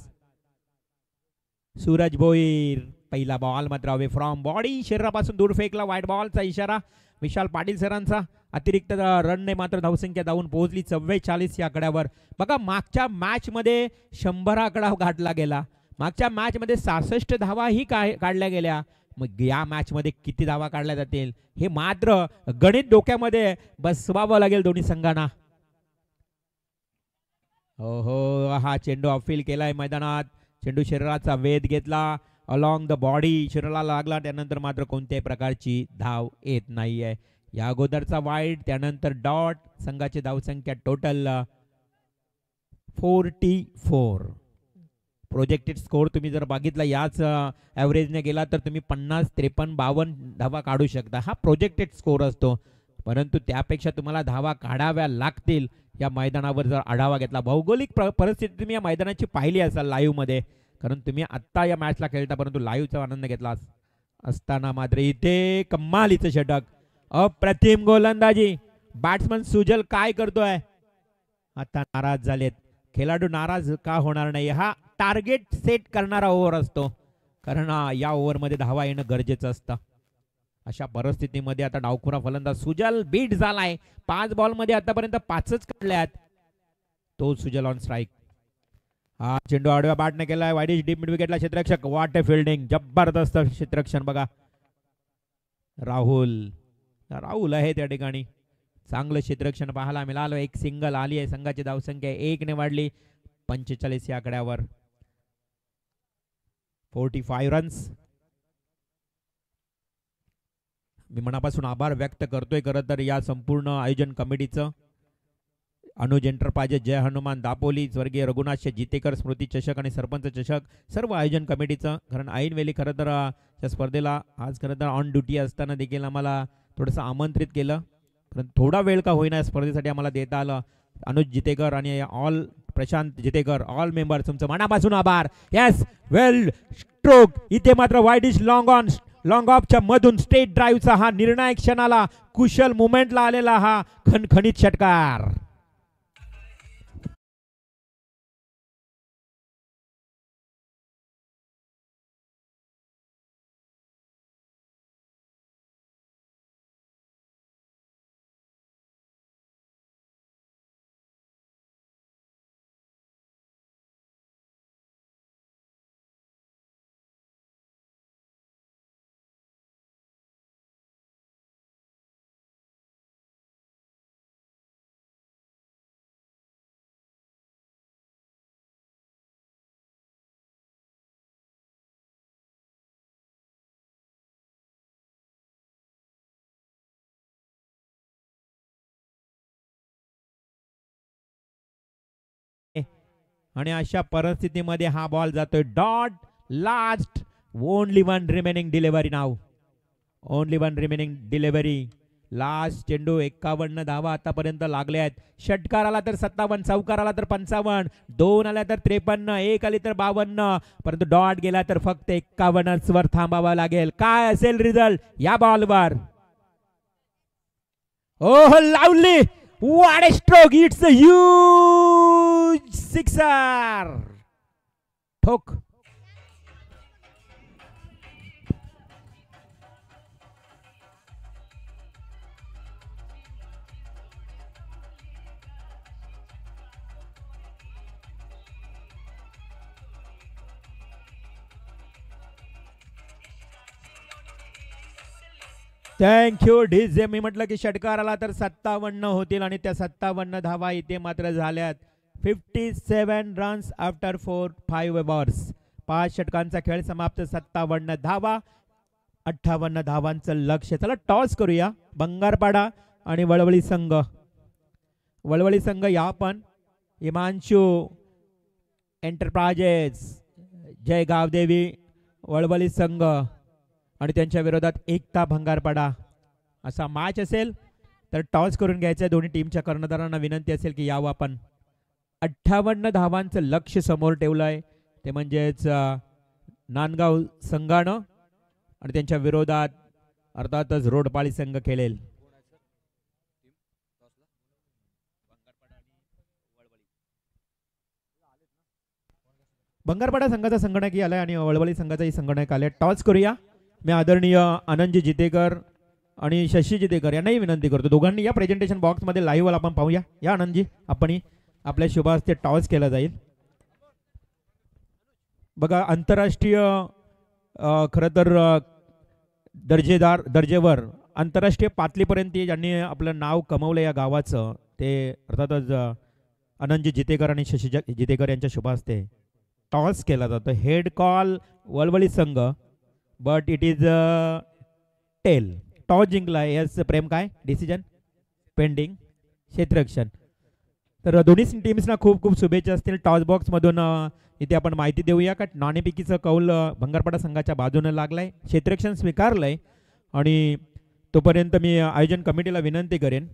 सूरज भोईर. पहिला बॉल मात्र अवे फ्रॉम बॉडी, शरीरापासून दूर फेकला. वाईट बॉलचा इशारा विशाल पाटील सरांचा. अतिरिक्त रनने मात्र धावसंख्या धावून पोहोचली 44 या आकड्यावर. बघा मागच्या मॅच मध्ये 100 आकडा गाठला गेला. मागच्या मॅच मध्ये 66 धावाही काढल्या गेल्या. मग या मॅच मध्ये किती धावा काढल्या जातील हे मात्र गणित डोक्यामध्ये बसवावं लागेल दोन्ही संघांना. हो, हा चेंडू ऑफिल केलाय मैदानात. चेंडू शरीराचा वेध घेतला, अलॉंग द बॉडी शरीराला लागला. त्यानंतर मात्र कोणत्याही प्रकारची धाव येत नाहीये. या अगोदरचा वाईड, त्यानंतर डॉट. संघाची धावसंख्या टोटल 44. प्रोजेक्टेड स्कोर तुम्ही जर बघितला याच ॲव्हरेजने गेला तर तुम्ही 50, 53, 52 धावा काढू शकता. हा प्रोजेक्टेड स्कोर असतो, परंतु त्यापेक्षा तुम्हाला धावा काढाव्या लागतील. या मैदानावर जर आढावा घेतला, भौगोलिक परिस्थिती तुम्ही या मैदानाची पाहिली असाल लाईव्ह मध्ये, कारण तुम्ही आत्ता या मॅचला खेळता परंतु लाईव्हचा आनंद घेतला असताना मात्र इथे कमालीचं षटक. अप्रतिम गोलंदाजी. बॅट्समन सुजल काय करतोय? आता नाराज झालेत खेळाडू. नाराज का होणार नाही? हा टार्गेट सेट करणारा ओव्हर असतो, कारण या ओव्हरमध्ये धावा येणं गरजेचं असतं. अशा परिस्थितीमध्ये आता डावखुरा फलंदाज सुजल बीट झालाय. 5 बॉलमध्ये आतापर्यंत 5च काढल्यात. तो सुजल ऑन स्ट्राईक. हा चेंडू आडव्या बॅटने केलाय. वाईडिश डीप मिड विकेटला क्षेत्ररक्षक. व्हॉट अ फिल्डिंग, जबरदस्त क्षेत्ररक्षण. बघा राहुल आहे त्या ठिकाणी. चांगलं क्षेत्ररक्षण पाहायला मिळालं. एक सिंगल आली आहे. संघाची धावसंख्या 1 ने वाढली 45 या आकड्यावर. 45 रन्स. मी मनापासून आभार व्यक्त करतोय खरं तर या संपूर्ण आयोजन कमिटीचं. अनुज एंटरप्राइजेस, जय हनुमान दापोली, स्वर्गीय रघुनाथ जितेकर स्मृती चषक आणि सरपंच चषक, सर्व आयोजन कमिटीचं. कारण ऐनवेळी खरं तर या स्पर्धेला आज खरं तर ऑन ड्युटी असताना देखील आम्हाला थोडंसं आमंत्रित केलं, परंतु थोडा वेळ का होईना या स्पर्धेसाठी आम्हाला देता आलं. अनुज जितेकर आणि all Prashant Jitekar, all member, तुमचं मनापासून आभार. यस, वेल स्ट्रोक. इथे मात्र वाईडिश लॉंग ऑफच्या मधून स्ट्रेट ड्राईव्हचा हा निर्णायक क्षणाला कुशल मुवमेंटला आलेला हा खणखणीत षटकार. आणि अशा परिस्थितीमध्ये हा बॉल जातोय dot. Last only one remaining delivery नाव. Only one remaining delivery. Last चेंडू. 51 धावा आतापर्यंत लागल्या आहेत. षटकार आला तर 57, चौकार आला तर 55, 2 आल्या तर 53, 1 आली तर 52, परंतु डॉट गेला तर फक्त 51च वर थांबावा लागेल. काय असेल रिझल्ट या बॉलवर? ओह, लावली. What a stroke! It's a huge sixer. ठोक. Thank you DJ. मी म्हटलं की षटकार आला तर 57 होतील आणि त्या 57 धावा इथे मात्र झाल्यात. 57 रन्स आफ्टर 5 ओव्हर्स. 5 षटकांचा खेळ समाप्त. 57 धावा, 58 धावांचं लक्ष. चला टॉस करूया. बंगारपाडा आणि वळवळी संघ. वळवळी संघ या पण हिमांशू एंटरप्राइजेस, जय गावदेवी वळवळी संघ आणि त्यांच्या विरोधात एकता भंगारपाडा असा मॅच असेल तर टॉस करून घ्यायचं. दोन्ही टीमच्या कर्णधारांना विनंती असेल की यावं आपण. 58 धावांचं लक्ष समोर ठेवलंय, ते म्हणजेच नांदगाव संघानं, आणि त्यांच्या विरोधात अर्थातच रोडपाळी संघ खेळेल. भंगारपाडा संघाचा संगणक आलाय आणि वळवळी संघाचाही संगणक आलाय. टॉस करूया. मी आदरणीय आनंदजी जितेकर आणि शशी जितेकर यांनाही विनंती करतो, दोघांनी या प्रेझेंटेशन बॉक्समध्ये लाईव्ह आपण पाहूया. या आनंदजी, आपण आपल्या शुभ हस्ते टॉस केला जाईल. बघा, आंतरराष्ट्रीय खरं तर दर्जेवर आंतरराष्ट्रीय पातळीपर्यंत ज्यांनी आपलं नाव कमवलं या गावाचं, ते अर्थातच आनंदजी जितेकर आणि शशी जितेकर यांच्या शुभ हस्ते टॉस केला जातो. हेड कॉल वळवळी संघ, but it is tail. Toss जिंकला. यस प्रेम, काय डिसिजन पेंडिंग, क्षेत्ररक्षण. तर दोन्ही टीम्सना खूप खूप शुभेच्छा असतील. टॉस बॉक्समधून इथे आपण माहिती देऊया का नाणेफेकीचं कौल भंगारपाडा संघाच्या बाजूने लागलाय, क्षेत्ररक्षण स्वीकारलंय. आणि तोपर्यंत मी आयोजन कमिटीला विनंती करेन,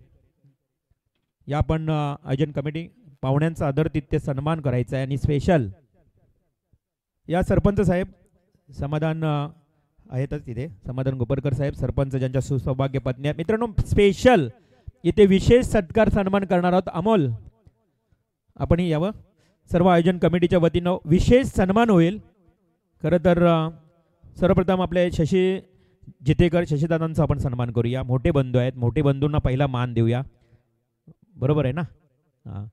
या पण आयोजन कमिटी पाहुण्यांचा आदरातिथ्य सन्मान करायचा आहे. आणि स्पेशल या सरपंच साहेब समाधान आहेतच तिथे, समाधान गोपरकर साहेब सरपंच, ज्यांच्या सुसौभाग्य पत्नी आहेत. मित्रांनो, स्पेशल इथे विशेष सत्कार सन्मान करणार आहोत. अमोल, आपणही यावं. सर्व आयोजन कमिटीच्या वतीनं विशेष सन्मान होईल. खरं तर सर्वप्रथम आपले शशी जितेकर, शशीदादांचा आपण सन्मान करूया. मोठे बंधू आहेत, मोठे बंधूंना पहिला मान देऊया. बरोबर आहे ना? हां,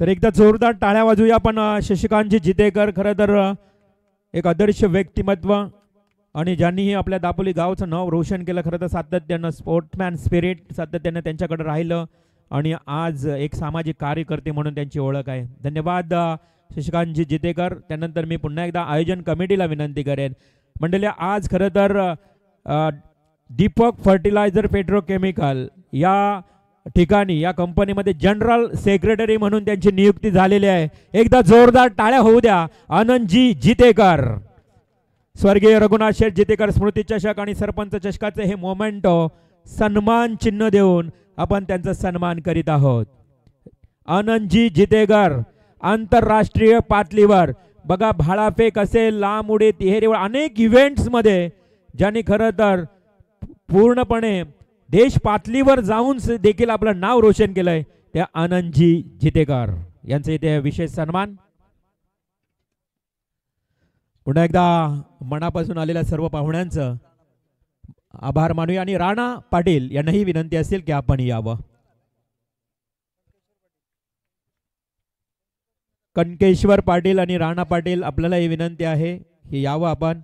तर एकदा जोरदार टाळ्या वाजूया आपण शशिकांतजी जितेकर. खरं तर एक आदर्श व्यक्तिमत्व आणि ज्यांनीही आपल्या दापोली गावचं नाव रोशन केलं. खरं तर सातत्यानं स्पोर्ट्समॅन स्पिरिट सातत्यानं त्यांच्याकडे राहिलं आणि आज एक सामाजिक कार्यकर्ते म्हणून त्यांची ओळख आहे. धन्यवाद शशिकांतजी जितेकर. त्यानंतर मी पुन्हा एकदा आयोजन कमिटीला विनंती करेन. मंडळी, आज खरं तर दीपक फर्टिलायझर पेट्रोकेमिकल या ठिकाणी या कंपनीमध्ये जनरल सेक्रेटरी म्हणून त्यांची नियुक्ती झालेली आहे. एकदा जोरदार टाळ्या होऊ द्या आनंदजी जितेकर. स्वर्गीय रघुनाथ शेठ जितेकर स्मृती चषक आणि सरपंच चषकाचे हे मोमेंटो सन्मान चिन्ह देऊन आपण त्यांचा सन्मान करीत आहोत. आनंदजी जितेकर आंतरराष्ट्रीय पातळीवर बघा, भालाफेक असेल, लांब उडी, तिहेरी अनेक इव्हेंट्समध्ये ज्यांनी खरं तर पूर्णपणे देश पातळीवर जाऊन देखील आपलं नाव रोशन केलंय, त्या आनंदजी जितेकर यांचे इथे विशेष सन्मान. पुन्हा एकदा मनापासून आलेल्या सर्व पाहुण्यांचं आभार मानूया. आणि राणा पाटील यांनाही विनंती असेल की आपण यावं. कनकेश्वर पाटील आणि राणा पाटील, आपल्याला ही विनंती आहे की यावं आपण.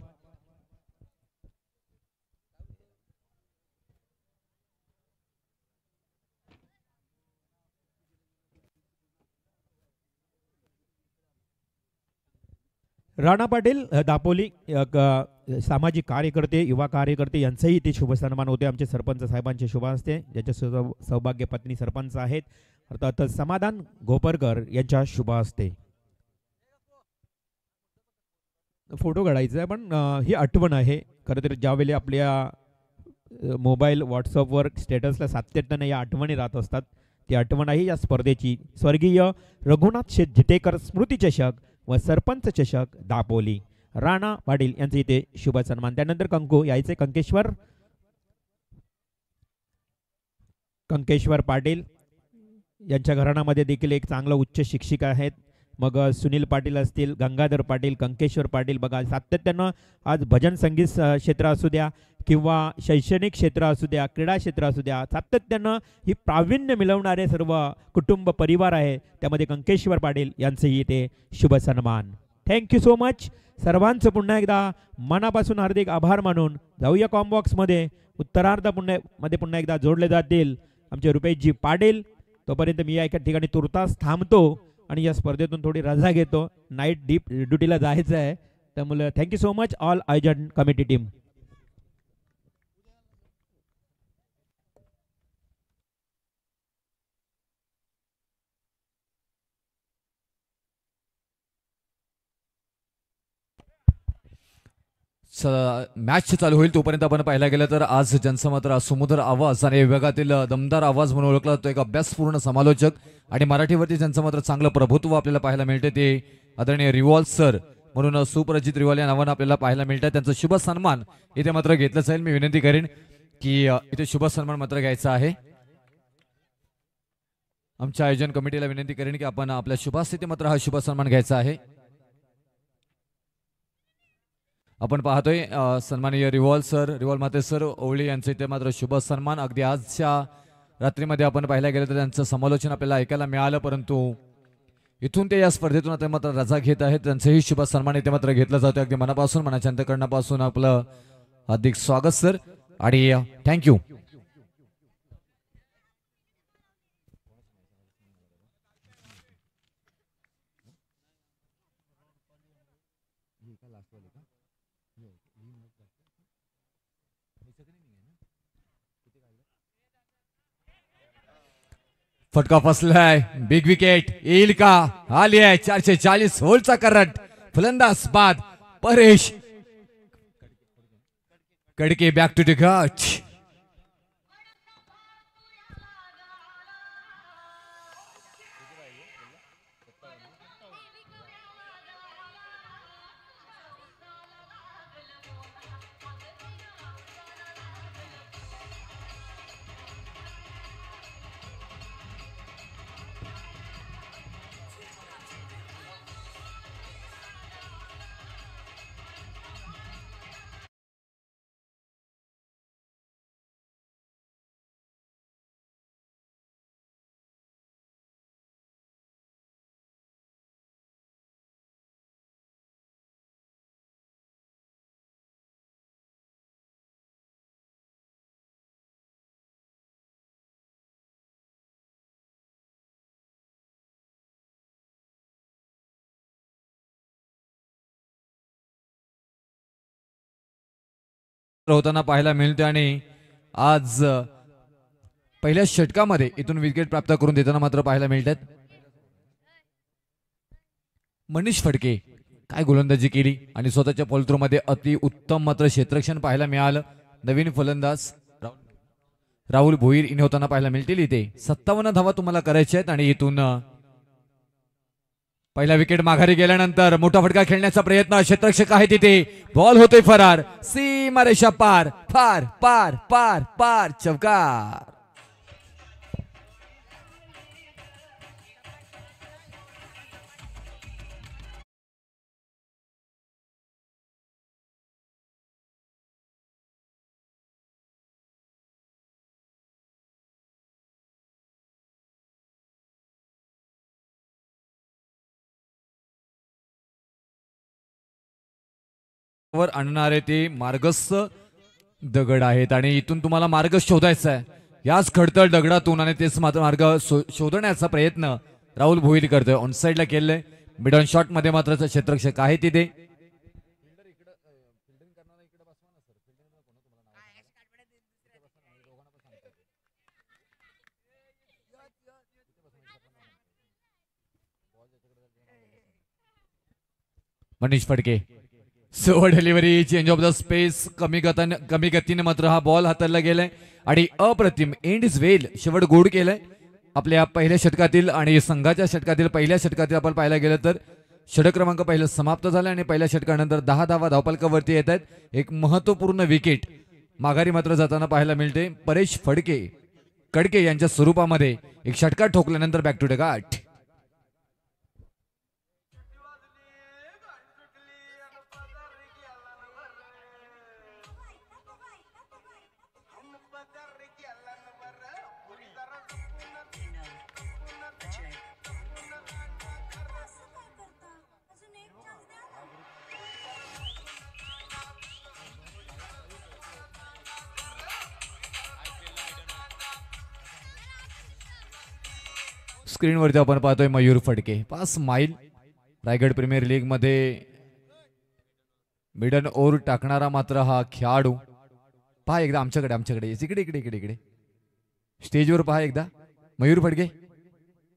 राणा पाटील दापोली सामाजिक कार्यकर्ते, युवा कार्यकर्ते यांचंही इथे शुभ सन्मान होते आमचे सरपंच साहेबांचे शुभ हस्ते, ज्याच्या सौभाग्य पत्नी सरपंच आहेत अर्थात समाधान गोपरकर यांच्या शुभ हस्ते. फोटो काढायचा आहे, पण ही आठवण आहे खरं तर. ज्यावेळी आपल्या मोबाईल व्हॉट्सअपवर स्टेटसला सातत्यानं या आठवणी राहत असतात, ती आठवण आहे या स्पर्धेची. स्वर्गीय रघुनाथ शेठ जितेकर स्मृती चषक व सरपंच चषक दापोली, राणा पाटील यांचे इथे शुभ सन्मान. त्यानंतर कंकू यायचे कंकेश्वर पाटील यांच्या घराण्यामध्ये देखील एक चांगला उच्च शिक्षिक आहेत. मग सुनील पाटील असतील, गंगाधर पाटील, कंकेश्वर पाटील. बघा, सातत्यानं आज भजन संगीत क्षेत्र असू द्या किंवा शैक्षणिक क्षेत्र असू द्या, क्रीडा क्षेत्र असू द्या, सातत्यानं ही प्रावीण्य मिळवणारे सर्व कुटुंब परिवार आहे, त्यामध्ये कंकेश्वर पाटील यांचेही इथे शुभ सन्मान. Thank you so much. सर्वांचं पुन्हा एकदा मनापासून हार्दिक आभार मानून जाऊया कॉम्बॉक्समध्ये. उत्तरार्ध पुन्हा एकदा जोडले जातील आमचे रुपेशजी पाटील. तोपर्यंत मी या एका ठिकाणी तुर्तास थांबतो आणि या स्पर्धेतून थोडी रजा घेतो. नाईट ड्युटीला जायचं आहे, त्यामुळे थँक्यू सो मच ऑल आयोजन कमिटी टीम. मॅच चालू होईल तोपर्यंत आपण पाहायला गेलं तर आज ज्यांचा मात्र सुमधुर आवाज आणि विभागातील दमदार आवाज म्हणून ओळखला जातो एक अभ्यासपूर्ण समालोचक आणि मराठीवरती ज्यांचं मात्र चांगलं प्रभुत्व आपल्याला पाहायला मिळते ते आदरणीय रिवॉल सर म्हणून सुप्रजित रिवॉल या नावानं आपल्याला पाहायला मिळतं. त्यांचा शुभ सन्मान इथे मात्र घेतलं जाईल. मी विनंती करेन की इथे शुभ सन्मान मात्र घ्यायचा आहे. आमच्या आयोजन कमिटीला विनंती करेन की आपण आपल्या शुभास्थिती मात्र हा शुभ सन्मान घ्यायचा आहे. आपण पाहतोय सन्माननीय रिवॉल माते सर ओवळी यांचे इथे मात्र शुभ सन्मान अगदी आजच्या रात्रीमध्ये आपण पाहायला गेलं तर त्यांचं समालोचन आपल्याला ऐकायला मिळालं, परंतु इथून ते या स्पर्धेतून आता मात्र रजा घेत आहेत. त्यांचंही शुभ सन्मान इथे मात्र घेतलं जातं. अगदी मनापासून मनाच्या अंतःकरणापासून आपलं हार्दिक स्वागत सर आणि थँक्यू. फटका फसलाय. बिग विकेट येईल का? आली आहे. 440 होलचा करंट. फलंदाज बाद Paresh Kadke back to the hut. होताना पाहायला मिळते आणि आज पहिल्या षटकामध्ये इथून विकेट प्राप्त करून देताना मात्र पाहायला मिळतात. मनीष फडके काय गोलंदाजी केली आणि स्वतःच्या फॉलोथ्रूमध्ये अति उत्तम मात्र क्षेत्ररक्षण पाहायला मिळालं. नवीन फलंदाज राहुल भोईर इथे होताना पाहायला मिळतील. इथे 57 धावा तुम्हाला करायच्या आहेत आणि इथून पहिला विकेट माघारी गेल्यानंतर मोठा फटका खेळण्याचा प्रयत्न. क्षेत्ररक्षक आहे तिथे. बॉल होतोय फरार. सीमारेषा पार पार पार पार पार चौकार. वर आणणारे ते मार्गस्थ दगड आहेत आणि इथून तुम्हाला मार्ग शोधायचा आहे याच खडतळ दगडातून आणि तेच मात्र मार्ग शोधण्याचा प्रयत्न राहुल भोईर करतोय. ऑन साइडला केलंय. मिड ऑन शॉट मध्ये मात्र क्षेत्ररक्षक आहे तिथे. Manish Phadke slower delivery change of the space. कमी गतीने मात्र हा बॉल हाताळला गेलाय आणि अप्रतिम एंड इज वेल शेवट गोड केलाय आपल्या पहिल्या षटकातील आणि संघाच्या षटकातील पहिल्या षटकातील आपण पाहायला गेलं तर षटक क्रमांक पहिलं समाप्त झालं आणि पहिल्या षटकानंतर 10 धावा धावफलकावरती येत आहेत. एक महत्वपूर्ण विकेट माघारी मात्र जाताना पाहायला मिळते. परेश कडके यांच्या स्वरूपामध्ये एक षटका ठोकल्यानंतर बॅक टू द गट. स्क्रीनवरती आपण पाहतोय Mayur Phadke 5 mile Raigad premier league मध्ये मिडन ओव्हर टाकणारा मात्र हा खेळाडू. पहा एकदा आमच्याकडे इकडे स्टेजवर पहा एकदा मयूर फडके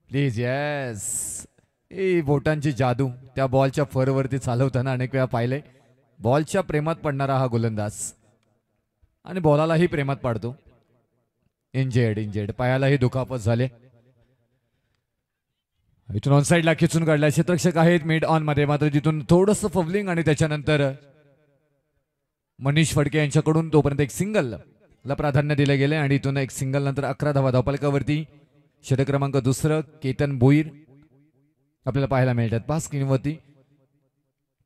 प्लीज. येस. बोटांची जादू त्या बॉलच्या फरवरती चालवताना अनेक वेळा पाहिले. बॉलच्या प्रेमात पडणारा हा गोलंदाज आणि बॉलालाही प्रेमात पाडतो. इंजेड पायालाही दुखापत झाले. इथून ऑन साईडला खेचून काढला. क्षेत्ररक्षक आहेत मिड ऑन मध्ये, मात्र तिथून थोडंसं फवलिंग आणि त्याच्यानंतर मनीष फडके यांच्याकडून तोपर्यंत एक सिंगल ला प्राधान्य दिले गेले आणि इथून एक सिंगल नंतर 11 धावा धावफलकावरती. षटक क्रमांक दुसरं केतन भोईर आपल्याला पाहायला मिळतात. 5 स्क्रीनवरती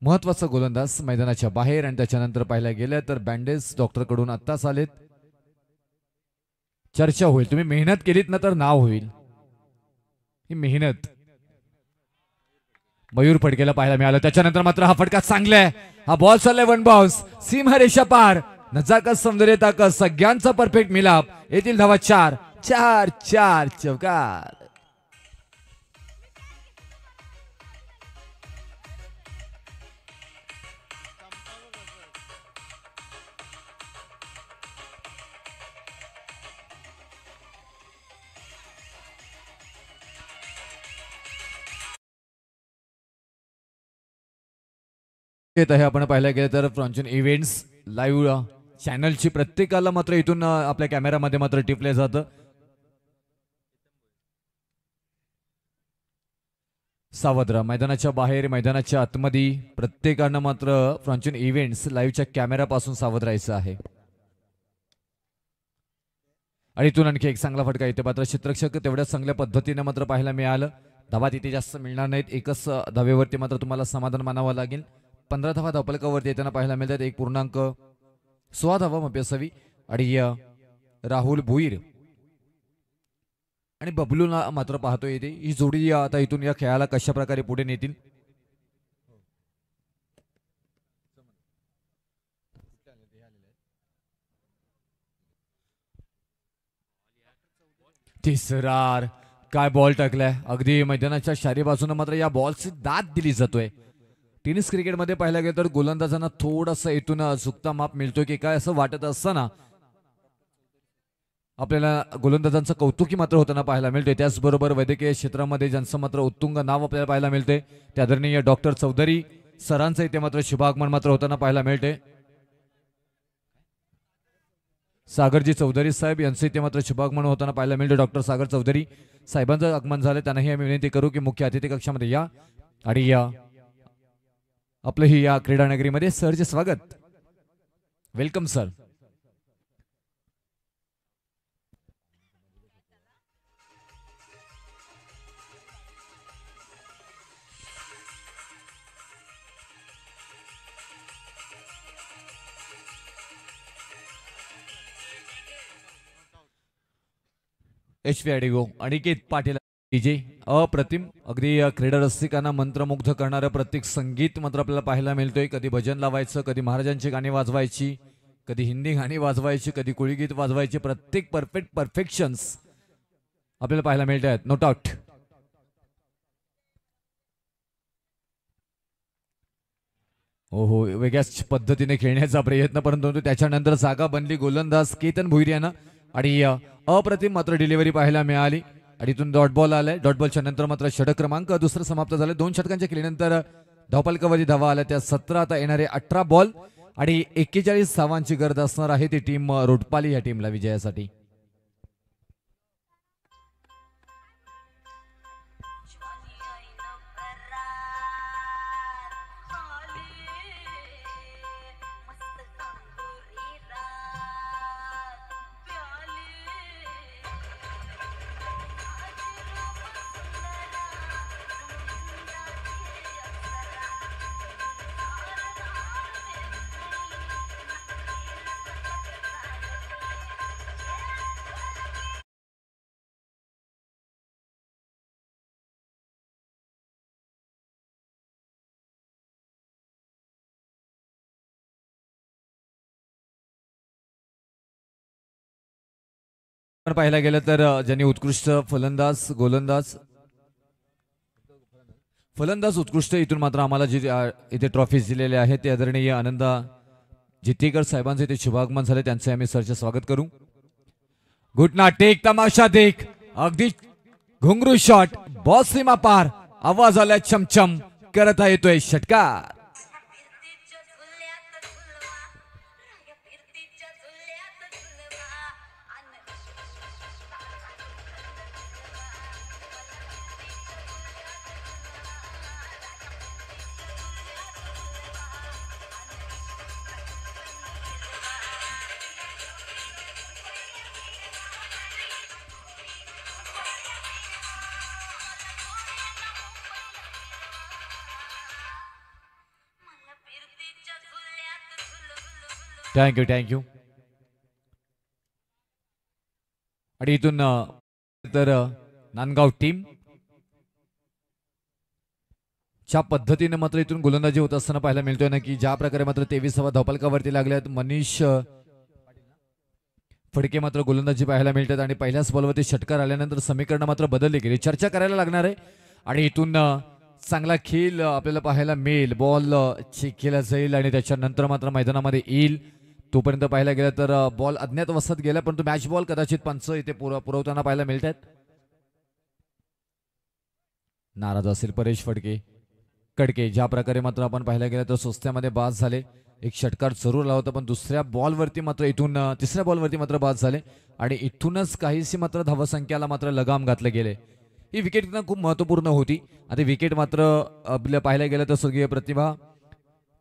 महत्वाचा गोलंदाज मैदानाच्या बाहेर. आणि त्याच्यानंतर पाहायला गेलं तर बँडेज डॉक्टर कडून आत्ताच आलेत. चर्चा होईल, तुम्ही मेहनत केलीत ना तर नाव होईल. ही मेहनत मयूर फडकेला पाहायला मिळालं. त्याच्यानंतर मात्र हा फटका चांगला आहे. हा बॉल चाललाय वन बाउन्स, सीमारेषा पार. नजाकत सौंदर्य ताकद सगळ्यांचा परफेक्ट मिलाप. येथील धावा 4 4 4 चौकार. येत आहे. आपण पाहायला गेलं तर फ्रॉन्चून इव्हेंट्स लाईव्ह चॅनलची प्रत्येकाला मात्र इथून आपल्या कॅमेरामध्ये मात्र टिपले जातं. सावध मैदानाच्या बाहेर मैदानाच्या आतमध्ये प्रत्येकानं मात्र फ्रॉन्चून इव्हेंट्स लाईव्हच्या कॅमेरापासून सावध राहायचं आहे. आणि इथून आणखी एक चांगला फटका येते. मात्र क्षेत्ररक्षक तेवढ्या चांगल्या पद्धतीने मात्र पाहायला मिळालं. धावा तिथे जास्त मिळणार नाहीत. एकच धावेवरती मात्र तुम्हाला समाधान मानावं लागेल. 15 धावा धावफलकावरती येताना पाहायला मिळतात. 1.16 धावा माफी असावी. आणि राहुल भोईर आणि बबलूला मात्र पाहतो येते. ही जोडी आता इथून या खेळाला कशा प्रकारे पुढे नेतील. तिसरा काय बॉल टाकलाय. अगदी मैदानाच्या चारी बाजूने मात्र या बॉलची दाद दिली जातोय. टेनिस क्रिकेटमध्ये पाहायला गेलं तर गोलंदाजांना थोडासा इथून चुकता माप मिळतोय की काय असं वाटत असताना आपल्याला गोलंदाजांचं कौतुकी मात्र होताना पाहायला मिळते. त्याचबरोबर वैद्यकीय क्षेत्रामध्ये ज्यांचं मात्र उत्तुंग नाव आपल्याला पाहायला मिळते ते आदरणीय डॉक्टर चौधरी सरांचं इथे मात्र शुभागमन मात्र होताना पाहायला मिळते. सागरजी चौधरी साहेब यांचं इथे मात्र शुभागमन होताना पाहायला मिळते. डॉक्टर सागर चौधरी साहेबांचं आगमन झालं. त्यांनाही आम्ही विनंती करू की मुख्य अतिथी कक्षामध्ये या आणि या आपलं ही या क्रीडा नगरीमध्ये सरचे स्वागत. Welcome sir. HVADGO Aniket Patil DJ अप्रतिम. अगदी क्रीडा रसिकांना मंत्रमुग्ध करणारं प्रत्येक संगीत मात्र आपल्याला पाहायला मिळतोय. कधी भजन लावायचं, कधी महाराजांची गाणी वाजवायची, कधी हिंदी गाणी वाजवायची, कधी कोळी गीत वाजवायची. प्रत्येक परफेक्शन्स आपल्याला पाहायला मिळत आहेत. No doubt. हो वेगळ्याच पद्धतीने खेळण्याचा प्रयत्न, परंतु त्याच्यानंतर जागा बनली गोलंदाज केतन भोईर यांना आणि अप्रतिम मात्र डिलिव्हरी पाहायला मिळाली. आणि इथून डॉट बॉल आलाय. डॉट बॉलच्या नंतर मात्र षटक क्रमांक दुसरं समाप्त झालं. 2 षटकांच्या खेळीनंतर धावफलकावरती धावा आल्या त्या 17. आता येणारे 18 बॉल आणि 41 धावांची गरज असणार आहे ती टीम रोटपाली या टीमला विजयासाठी. पाहायला गेलं तर ज्यांनी उत्कृष्ट फलंदाज उत्कृष्ट इथून मात्र आम्हाला जे इथे ट्रॉफीज दिलेले आहेत ते आदरणीय आनंदा जितेकर साहेबांचे इथे शुभागमन झाले. त्यांचे आम्ही सरचे स्वागत करू. घुटना टेक, तमाशा देख. अगदी घुंगरू शॉट, बॉस सीमा पार. आवाज आला चमचम करता येतोय षटकार. थँक्यू. आणि इथून तर नांदगाव टीम ज्या पद्धतीने मात्र इथून गोलंदाजी होत असताना पाहायला मिळतोय ना की ज्या प्रकारे मात्र 23वा धावफलकावरती लागल्यात मनीष फडके मात्र गोलंदाजी पाहायला मिळतात आणि पहिल्याच बॉलवरती षटकार आल्यानंतर समीकरण मात्र बदलली गेली. चर्चा करायला लागणार आहे आणि इथून चांगला खेळ आपल्याला पाहायला मिळेल. बॉल चेक केला जाईल आणि त्याच्यानंतर मात्र मैदानामध्ये येईल. तोपर्यंत पाहायला गेलं तर बॉल अज्ञात अवस्थेत गेला परंतु मॅच बॉल कदाचित पंच इथे पुरवताना पाहायला मिळतात. नाराज असेल परेश कडके. ज्या प्रकारे मात्र आपण पाहायला गेलं तर सोस्त्यामध्ये बाद झाले. एक षटकार जरूर लावला होता पण तिसऱ्या बॉलवरती मात्र बाद झाले आणि इथूनच काहीशी मात्र धावसंख्याला मात्र लगाम घातले गेले. ही विकेट खूप महत्वपूर्ण होती. आता विकेट मात्र आपल्या पाहायला गेलं तर स्वर्गीय प्रतिभा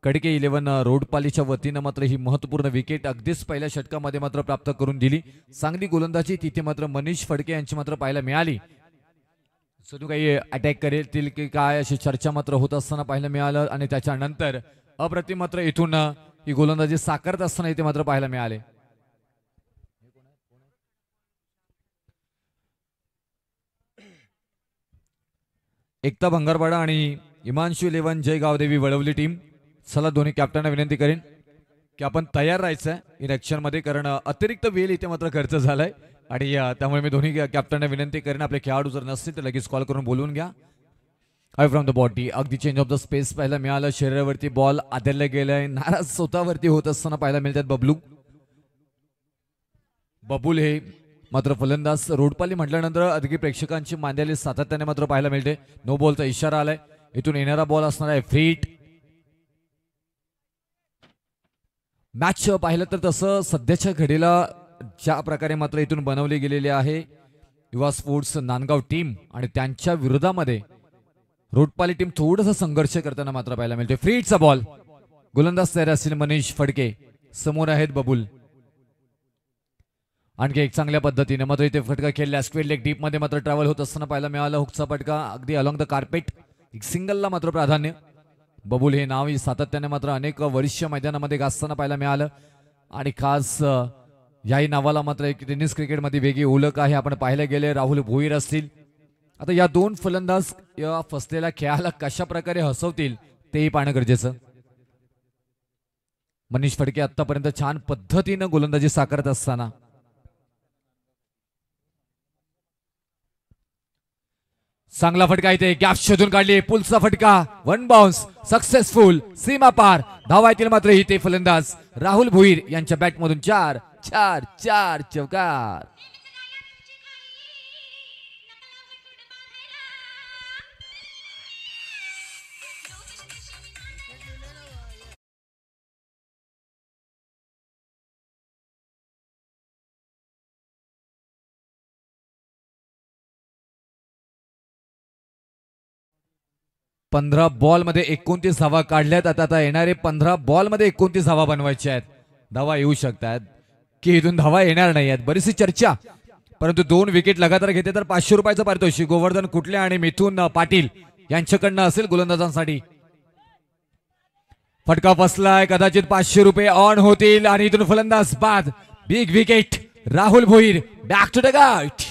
कडके 11 रोडपालीच्या वतीनं मात्र ही महत्वपूर्ण विकेट अगदीच पहिल्या षटकामध्ये मात्र प्राप्त करून दिली. चांगली गोलंदाजी तिथे मात्र मनीष फडके यांची मात्र पाहायला मिळाली. सदू काही अटॅक करेल की काय अशी चर्चा मात्र होत असताना पाहायला मिळालं आणि त्याच्यानंतर अप्रतिम मात्र इथून ही गोलंदाजी साकारत असताना इथे मात्र पाहायला मिळाले. एकता भंगारपाडा आणि इमांशू 11 जय गावदेवी वळवली टीम. चला दोन्ही कॅप्टनना विनंती करेन की आपण तयार राहायचं इलेक्शन मध्ये कारण अतिरिक्त वेळ इथे मात्र खर्च झालाय आणि त्यामुळे मी दोन्ही कॅप्टनना विनंती करेन आपले खेळाडू जर नसतील तर लगेच कॉल करून बोलवून घ्या. आय फ्रॉम द बॉडी अगदी चेंज ऑफ द स्पेस पाहायला मिळालं. शरीरावरती बॉल आदळला गेलाय. नाराज स्वतःवरती होत असताना पाहायला मिळतात बबुल हे मात्र फलंदाज. रोडपाली म्हटल्यानंतर अगदी प्रेक्षकांची मांद्याली सातत्याने मात्र पाहायला मिळते. नो बॉलचा इशारा आलाय. इथून येणारा बॉल असणार आहे फ्रीट. मॅच पाहिलं तर तसं सध्याच्या घडीला ज्या प्रकारे मात्र इथून बनवली गेलेली आहे युवा स्पोर्ट्स नांदगाव टीम आणि त्यांच्या विरोधामध्ये रोडपाली टीम थोडासा संघर्ष करताना मात्र पाहायला मिळते. फ्रीटचा बॉल. गोलंदाज तयार असतील मनीष फडके. समोर आहेत बबुल. आणखी एक चांगल्या पद्धतीने मात्र इथे फटका खेळला. स्क्वेअर लेग डीप मध्ये मात्र ट्रॅव्हल होत असताना पाहायला मिळाला. हुकचा फटका अगदी अलॉंग द कार्पेट. एक सिंगलला मात्र प्राधान्य. बबुल हे नाव सातत्याने मात्र अनेक वर्ष मैदानामध्ये गाजताना पाहायला मिळालं आणि खास याही नावाला मात्र एक टेनिस क्रिकेटमध्ये वेगळी ओळख आहे. आपण पाहायला गेले राहुल भोईर असतील. आता या दोन फलंदाज या फसलेल्या खेळाला कशा प्रकारे हसवतील तेही पाहणं गरजेचं. मनीष फडके आतापर्यंत छान पद्धतीनं गोलंदाजी साकारत असताना चांगला फटका इथे गॅप शोधून काढली. पुलचा फटका. One bounce successful. सीमा पार. धावा येतील मात्र इथे फलंदाज राहुल भोईर यांच्या बॅटमधून 4 चौकार. पंधरा बॉल मध्ये 29 धावा काढल्यात. आता येणारे 15 बॉल मध्ये 29 धावा बनवायच्या आहेत. धावा येऊ शकतात की इथून धावा येणार नाही आहेत. बरीचशी चर्चा परंतु 2 विकेट लगातार घेते तर 500 रुपयाचं पारितोषिक गोवर्धन कुटले आणि मिथुन पाटील यांच्याकडनं असेल गोलंदाजांसाठी. फटका बसलाय. कदाचित 500 रुपये ऑन होतील आणि इथून फलंदाज बाद. Big wicket. Rahul Bhoir back to the गार्ड.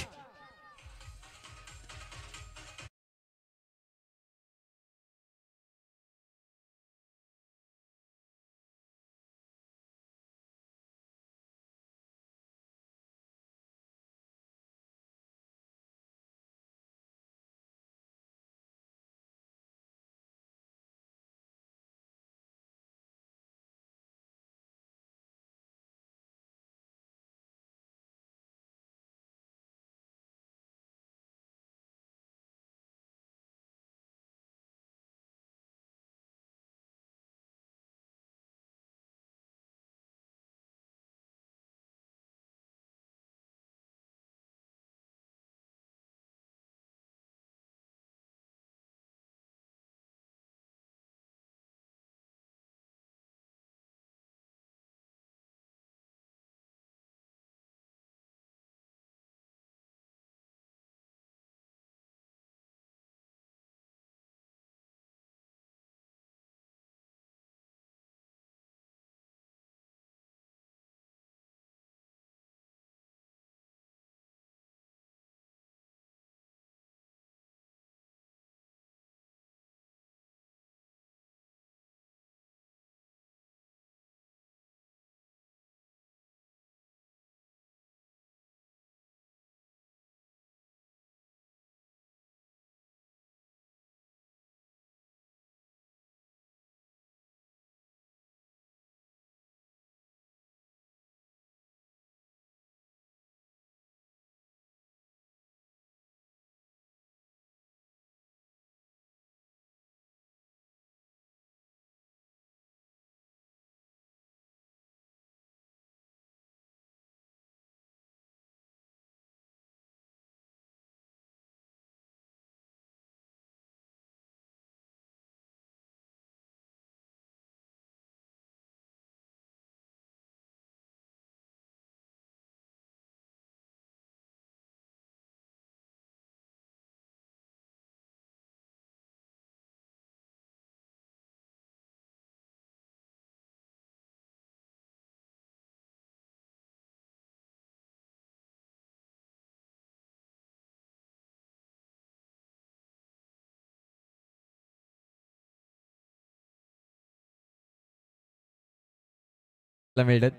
मिळत.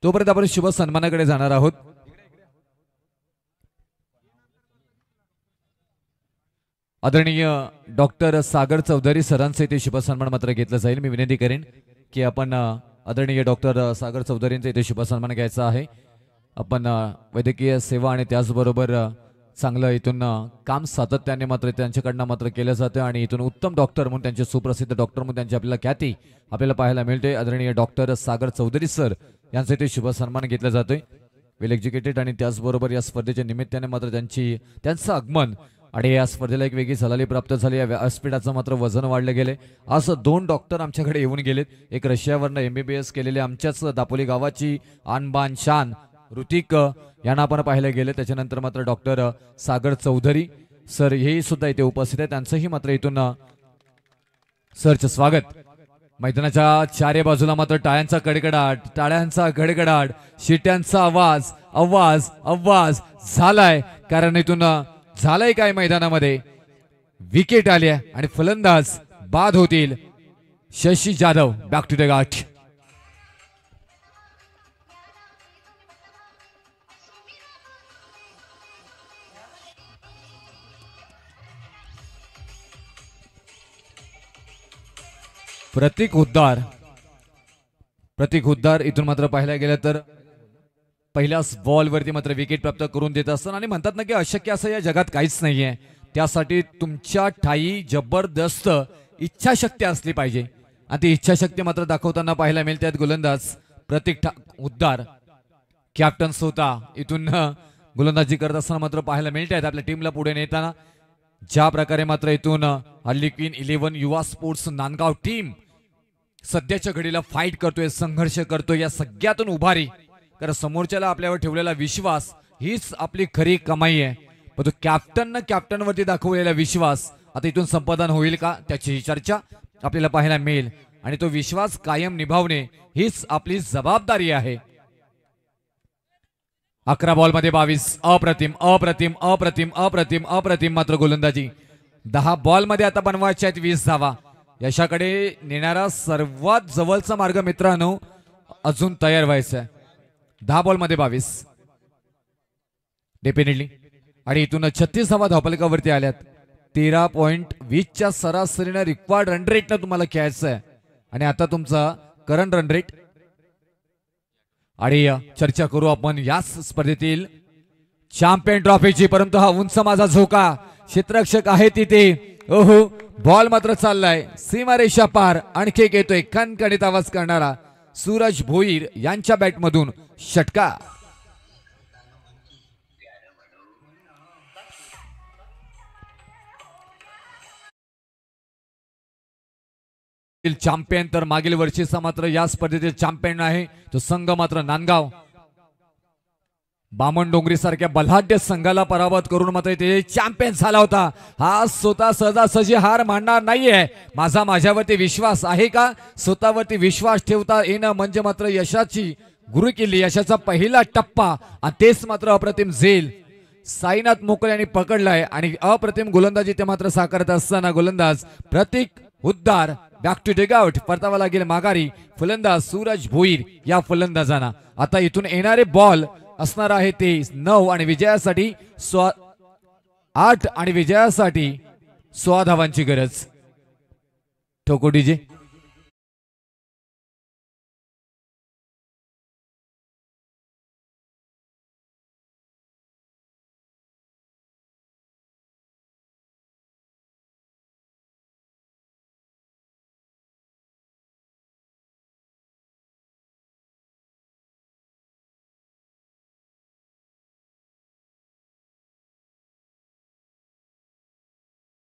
तोपर्यंत आपण शुभ सन्मानाकडे जाणार आहोत. आदरणीय डॉक्टर सागर चौधरी सरांचे इथे शुभ सन्मान मात्र घेतला जाईल. मी विनंती करेन की आपण आदरणीय डॉक्टर सागर चौधरींचा इथे शुभ सन्मान घ्यायचा आहे. आपण वैद्यकीय सेवा आणि त्याचबरोबर चांगलं इथून काम सातत्याने मात्र त्यांच्याकडनं मात्र केलं जातं आणि इथून उत्तम डॉक्टर म्हणून त्यांचे सुप्रसिद्ध डॉक्टर म्हणून त्यांची आपल्याला ख्याती आपल्याला पाहायला मिळते. आदरणीय डॉक्टर सागर चौधरी सर यांचा इथे शुभ सन्मान घेतला जातोय. वेल एज्युकेटेड आणि त्याचबरोबर या स्पर्धेच्या निमित्ताने मात्र त्यांचं आगमन आणि या स्पर्धेला एक वेगळी सलाली प्राप्त झाली. या व्यासपीठाचं मात्र वजन वाढलं गेले. आज 2 डॉक्टर आमच्याकडे येऊन गेलेत. एक रशियावरनं MBBS केलेले आमच्याच दापोली गावाची आणबान शान ऋतिक यांना आपण पाहायला गेले. त्याच्यानंतर मात्र डॉक्टर सागर चौधरी सर हेही सुद्धा इथे उपस्थित आहेत. त्यांचंही मात्र इथून सरचं स्वागत. मैदानाच्या चारी बाजूला मात्र टाळ्यांचा कडकडाट, टाळ्यांचा गडगडाट, शिट्यांचा आवाज आवाज आवाज झालाय. कारण इथून झालंय काय, मैदानामध्ये विकेट आल्या आणि फलंदाज बाद होतील. Shashi Jadhav back to the hut. Pratik Huddar इथून मात्र पाहायला गेलं तर पहिल्याच बॉल वरती मात्र विकेट प्राप्त करून देत असताना आणि म्हणतात ना की अशक्य असं या जगात काहीच नाहीये. त्यासाठी तुमच्या ठाई जबरदस्त इच्छाशक्ती असली पाहिजे आणि ती इच्छाशक्ती मात्र दाखवताना पाहायला मिळते. गोलंदाज प्रतीक हुद्दार कॅप्टन स्वतः इथून गोलंदाजी करत असताना मात्र पाहायला मिळते आहेत आपल्या टीमला पुढे नेताना. ज्या प्रकारे मात्र इथून हल्ली क्वीन 11 युवा स्पोर्ट्स नांदगाव टीम सध्याच्या घडीला फाईट करतोय, संघर्ष करतोय. या सगळ्यातून उभारी, कारण समोरच्याला आपल्यावर ठेवलेला विश्वास हीच आपली खरी कमाई आहे. पण तो कॅप्टनवरती दाखवलेला विश्वास आता इथून संपादन होईल का, त्याची चर्चा आपल्याला पाहायला मिळेल. आणि तो विश्वास कायम निभावणे हीच आपली जबाबदारी आहे. 11 बॉलमध्ये 22. अप्रतिम अप्रतिम अप्रतिम अप्रतिम अप्रतिम मात्र गोलंदाजी. 10 बॉलमध्ये आता बनवायचे आहेत 20 धावा. यशाकडे नेणारा सर्वात जवळचा मार्ग मित्रांनो अजून तयार व्हायचा आहे. 10 बॉलमध्ये 22 डेफिनेटली. आणि इथून 36 धावा धावफलकावरती आल्यात. 13.20च्या सरासरीने रिक्वायर्ड रन रेटनं तुम्हाला खेळायचं आहे. आणि आता तुमचा करंट रन रेट. आणि चर्चा करू आपण याच स्पर्धेतील चॅम्पियन ट्रॉफीची. परंतु हा उंच माझा झोका क्षेत्ररक्षक आहे तिथे. ओहो, बॉल मात्र चाललाय सीमारेषा पार. आणखी एक येतोय खणखणीत आवाज करणारा सूरज भोईर यांच्या बॅटमधून षटकार. चॅम्पियन तर मागील वर्षीचा मात्र या स्पर्धेतील चॅम्पियन आहे तो संघ मात्र नांदगाव. बामणडोंगरी सारख्या बलाढ्य संघाला पराभूत करून मात्र ते चॅम्पियन झाला होता. हा स्वतः सहजासहजी हार मानणार नाहीये. माझ्यावरती विश्वास आहे का? स्वतःवरती विश्वास ठेवता येणं म्हणजे मात्र यशाची गुरुकिल्ली, यशाचा पहिला टप्पा. आणि तेच मात्र अप्रतिम झेल साईनाथ मोकळे यांनी पकडलाय. आणि अप्रतिम गोलंदाजी ते मात्र साकारत असताना गोलंदाज प्रतीक हुद्दार बॅक टू डेगआउट. परतावा लागेल माघारी फलंदाज सूरज भोईर या फलंदाजांना. आता इथून येणारे बॉल असणार आहे ते 9 आणि विजयासाठी 8 आणि विजयासाठी 16 धावांची गरज. ठोको डीजे.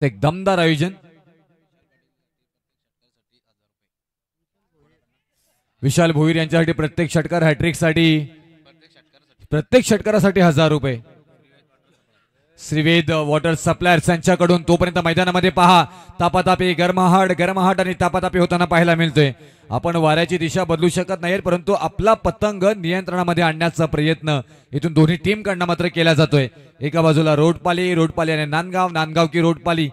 एक दमदार आयोजन. विशाल भोईर यांच्यासाठी प्रत्येक षटकार प्रत्येक षटकारासाठी 1000 रुपये. श्रीवेद वॉटर सप्लायर्स यांच्याकडून. तोपर्यंत मैदानामध्ये पहा तापातापी गरमाहाट आणि तापातापी होताना पाहायला मिळतोय. आपण वाऱ्याची दिशा बदलू शकत नाही, परंतु आपला पतंग नियंत्रणामध्ये आणण्याचा प्रयत्न इथून दोन्ही टीम कडनं मात्र केला जातोय. एका बाजूला रोडपाली आणि नांदगाव की रोडपाली.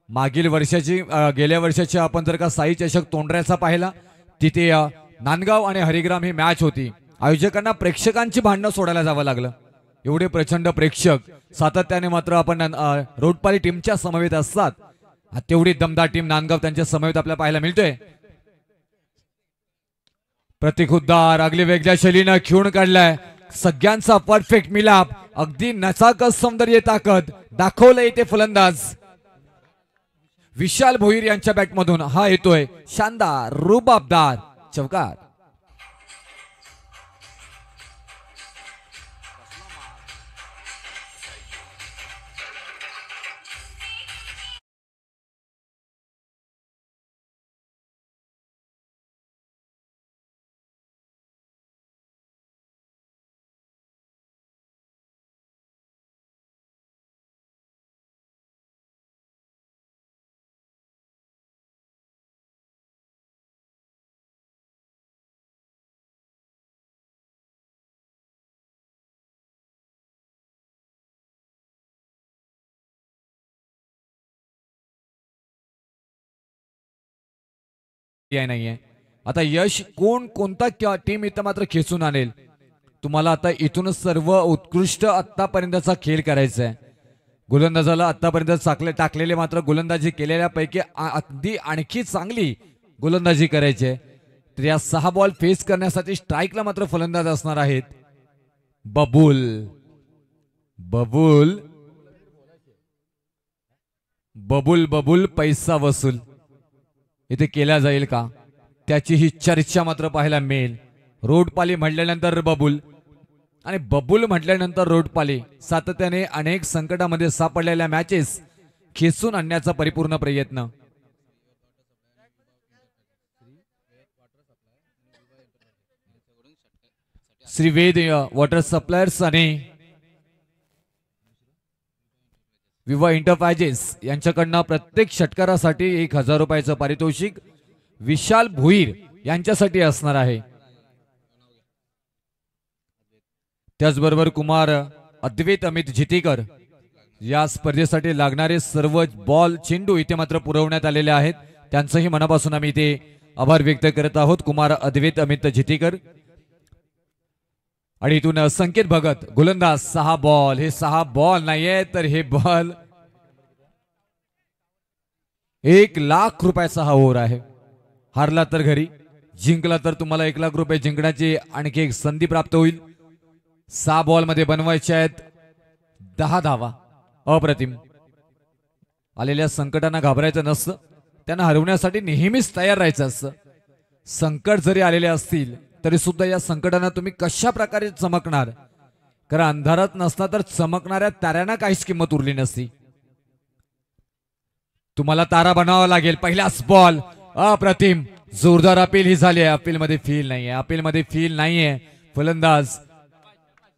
मागील वर्षाची गेल्या वर्षाची आपण जर का साई चषक तोंडऱ्याचा पाहिला तिथे नांदगाव आणि हरिग्राम ही मॅच होती. आयोजकांना प्रेक्षकांची भांडणं सोडायला जावं लागलं. एवढे प्रचंड प्रेक्षक सातत्याने मात्र आपण रोडपाली टीमच्या समवेत असतात. तेवढी दमदार टीम नांदगाव त्यांच्या समवेत आपल्याला पाहायला मिळतोय. प्रतीक हुद्दार अगदी वेगळ्या शैलीनं खेळून काढलाय. सगळ्यांचा परफेक्ट मिलाप, अगदी नचाकस सौंदर्य ताकद दाखवलंय ते फलंदाज विशाल भोईर यांच्या बॅटमधून. हा येतोय शानदार रुबाबदार चौकार. नाहीये. आता यश कोणता टीम इथं मात्र खेचून आणेल. तुम्हाला आता इथून सर्व उत्कृष्ट आतापर्यंतचा खेळ करायचा आहे. गोलंदाजाला आतापर्यंत टाकलेले मात्र गोलंदाजी केलेल्या पैकी अगदी आणखी चांगली गोलंदाजी करायची आहे. तर या 6 बॉल फेस करण्यासाठी स्ट्राईकला मात्र फलंदाज असणार आहेत. बबूल बबूल बबूल बबूल पैसा वसूल इथे केला जाईल का, त्याची ही चर्चा मात्र पाहायला मिळेल. रोडपाली म्हटल्यानंतर बबूल आणि बबूल म्हटल्यानंतर रोडपाली सातत्याने अनेक संकटामध्ये सापडलेल्या मॅचेस खेचून आणण्याचा परिपूर्ण प्रयत्न. श्रीवेद वॉटर सप्लायर्स आणि विवा एंटरप्राइजेस यांच्याकडनं प्रत्येक षटकारासाठी 1000 रुपयाचं पारितोषिक विशाल भोईर यांच्यासाठी असणार आहे. त्याचबरोबर कुमार अद्वैत अमित जितेकर या स्पर्धेसाठी लागणारे सर्व बॉल चेंडू इथे मात्र पुरवण्यात आलेले आहेत. त्यांचंही मनापासून आम्ही इथे आभार व्यक्त करत आहोत. कुमार अद्वैत अमित जितेकर आणि इथून संकेत भगत गोलंदाज. 6 बॉल, हे 6 बॉल नाहीये तर हे बॉल 1 लाख रुपयाचा हा ओव्हर आहे. हारला तर घरी, जिंकला तर तुम्हाला 1 लाख रुपये जिंकण्याची आणखी एक संधी प्राप्त होईल. 6 बॉल मध्ये बनवायचे आहेत 10 धावा. अप्रतिम. आलेल्या संकटांना घाबरायचं नसतं, त्यांना हरवण्यासाठी नेहमीच तयार राहायचं असतं. संकट जरी आलेले असतील तरी सुद्धा या संकटांना तुम्ही कशा प्रकारे चमकणार, कारण अंधारात नसता तर चमकणाऱ्या ताऱ्यांना काहीच किंमत उरली नसती. तुम्हाला तारा बनावा लागेल. पहिलाच बॉल अप्रतिम. जोरदार अपील ही झाली आहे. अपील मध्ये फील नाहीये, अपील मध्ये फील नाहीये. फलंदाज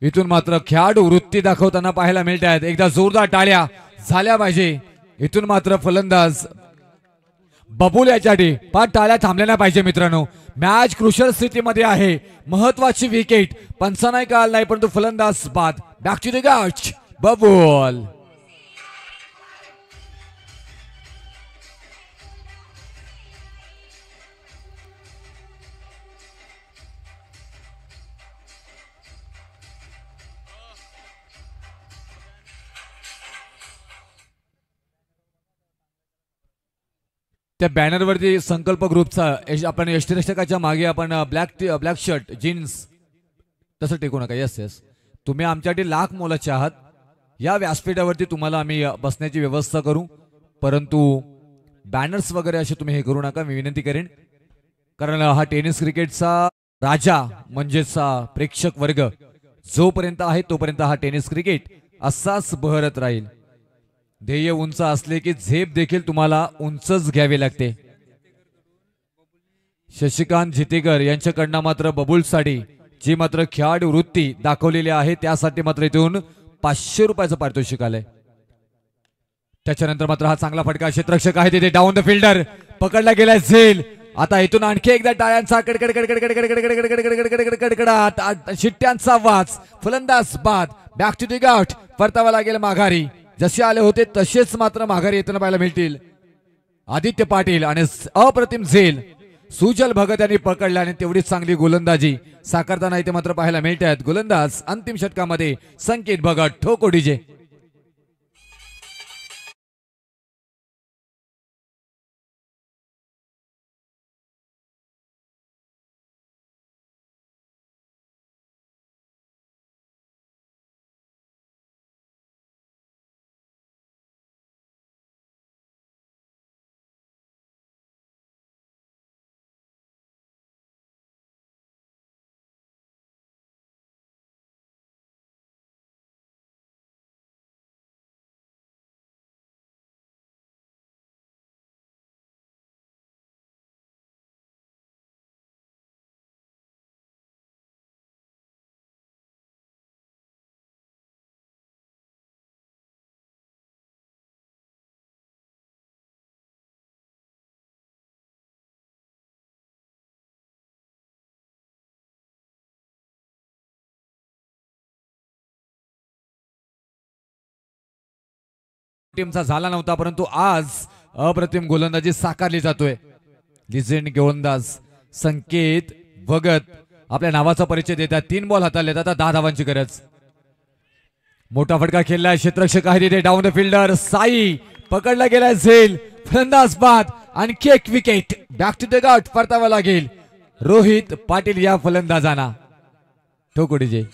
इथून मात्र खेळाडू वृत्ती दाखवताना पाहायला मिळत आहेत. एकदा जोरदार टाळ्या झाल्या पाहिजे. इथून मात्र फलंदाज बबूल याच्यासाठी 5 टाळ्या थांबल्या नाही पाहिजे मित्रांनो. मॅच क्रुशल स्थितीमध्ये आहे. महत्वाची विकेट. पंचा नाही काल नाही, परंतु फलंदाज बाद. बॅक टू द गॅच बबूल. त्या बॅनरवरती संकल्प ग्रुपचा आपण यष्टिरक्षकाच्या मागे आपण ब्लॅक शर्ट जीन्स तसं टेकू नका. यस यस, तुम्ही आमच्यासाठी लाख मोलाचे आहात. या व्यासपीठावरती तुम्हाला आम्ही बसण्याची व्यवस्था करू, परंतु बॅनर्स वगैरे असे तुम्ही हे करू नका, मी विनंती करेन. कारण हा टेनिस क्रिकेटचा राजा म्हणजेच प्रेक्षक वर्ग जोपर्यंत आहे तोपर्यंत हा टेनिस क्रिकेट असाच बहरत राहील. ध्येय उंच असले की झेप देखील तुम्हाला उंचच घ्यावी लागते. शशिकांत जितेकर यांच्याकडनं मात्र बबूलसाठी जी मात्र खेळाडू वृत्ती दाखवलेली आहे त्यासाठी मात्र इथून 500 रुपयाचं पारितोषिक आलंय. त्याच्यानंतर मात्र हा चांगला फटका क्षेत्ररक्षक आहे तिथे डाऊन द फिल्डर पकडला गेलाय झेल. आता इथून आणखी एकदा टाळ्यांचा कडकड शिट्ट्यांचा आवाज. फलंदाज बाद. Back to the hut. परतावा लागेल माघारी. जसे आले होते तसेच मात्र माघारी येताना पाहायला मिळतील. आदित्य पाटील आणि अप्रतिम झेल सुजल भगत यांनी पकडला आणि तेवढीच चांगली गोलंदाजी साकारताना इथे मात्र पाहायला मिळत आहेत. गोलंदाज अंतिम षटकामध्ये संकेत भगत ठोको डीजे. टीमचा झाला नव्हता परंतु आज अप्रतिम गोलंदाजी साकारली जातोय. लिजेंड गोलंदाज संकेत भगत आपल्या नावाचा परिचय देतात. 3 बॉल हाताळले आता 10 धावांची गरज. मोठा फटका खेळलाय क्षेत्ररक्षक आहे तिथे. डाऊन द फिल्डर साई पकडला गेलाय. झेल फलंदाज बाद आणखी एक विकेट. बॅक टू द गट परतावा लागेल रोहित पाटील या फलंदाजांना. ठोको डीजे.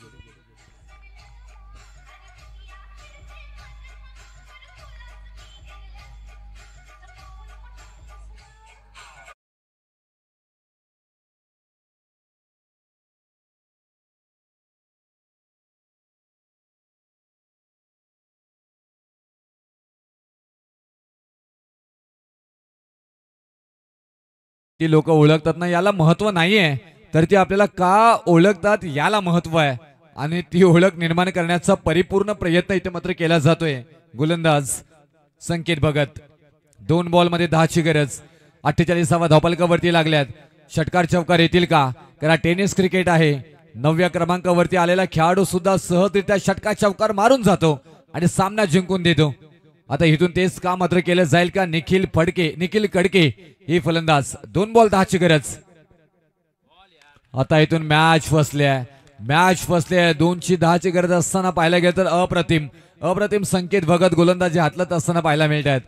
ती लोक ओळखतात ना याला महत्व नाहीये तर ती आपल्याला का ओळखतात याला महत्व आहे आणि ती ओळख निर्माण करण्याचा परिपूर्ण प्रयत्न इथे मात्र केला जातोय. गोलंदाज संकेत भगत. 2 बॉल मध्ये 10 ची गरज. 48वा धावफलकावरती लागल्यात. षटकार चौकार येतील का? कारण टेनिस क्रिकेट आहे. 9व्या क्रमांकावरती आलेला खेळाडू सुद्धा सहजरित्या षटकार चौकार मारून जातो आणि सामना जिंकून देतो. आता इथून तेच काम मात्र केलं जाईल का? निखिल कडके ही फलंदाज. 2 बॉल 10 ची गरज. आता इथून मॅच फसल्या 2 ची 10 ची गरज असताना पाहायला गेलं तर अप्रतिम संकेत भगत गोलंदाजी हातलत असताना पाहायला मिळतात.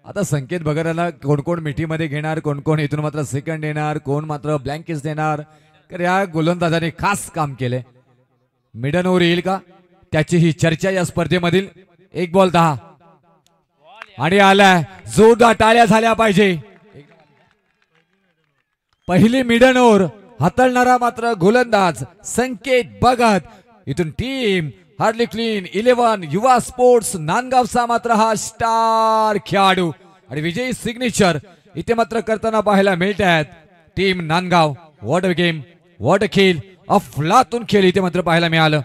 आता संकेत भगतला कोण कोण मिठीमध्ये घेणार, कोण कोण इथून मात्र सेकंड देणार, कोण मात्र ब्लँकेट्स देणार. तर या गोलंदाजाने खास काम केले. मिडन ओव्हर येईल का त्याची ही चर्चा या स्पर्धेमधील. 1 बॉल 10 आणि आलाय. जोरदार टाळ्या झाल्या पाहिजे. पहिली मिडन ओव्हर हाताळणारा मात्र गोलंदाज संकेत भगत. इथून टीम हार्डली क्लीन 11 युवा स्पोर्ट्स नांदगावचा मात्र हा स्टार खेळाडू आणि विजयी सिग्नेचर इथे मात्र करताना पाहायला मिळत आहेत. Team Nandgaon. What a game, what a खेळ, अफलातून खेळ इथे मात्र पाहायला मिळालं.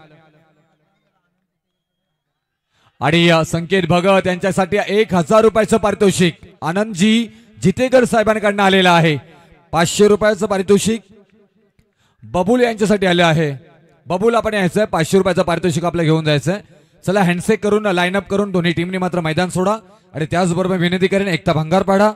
आणि संकेत भगत यांच्यासाठी 1000 रुपयाचं पारितोषिक आनंदजी जितेकर साहेबांकडून आलेलं आहे. 500 रुपयाचं पारितोषिक बबुल यांच्यासाठी आले आहे. बबुल आपण यायचंय. 500 रुपयाचं पारितोषिक आपलं घेऊन जायचंय. चला हँडशेक करून लाईन अप करून दोन्ही टीमने मात्र मैदान सोडा आणि त्याचबरोबर विनंती करेन एकता भंगार पाडा.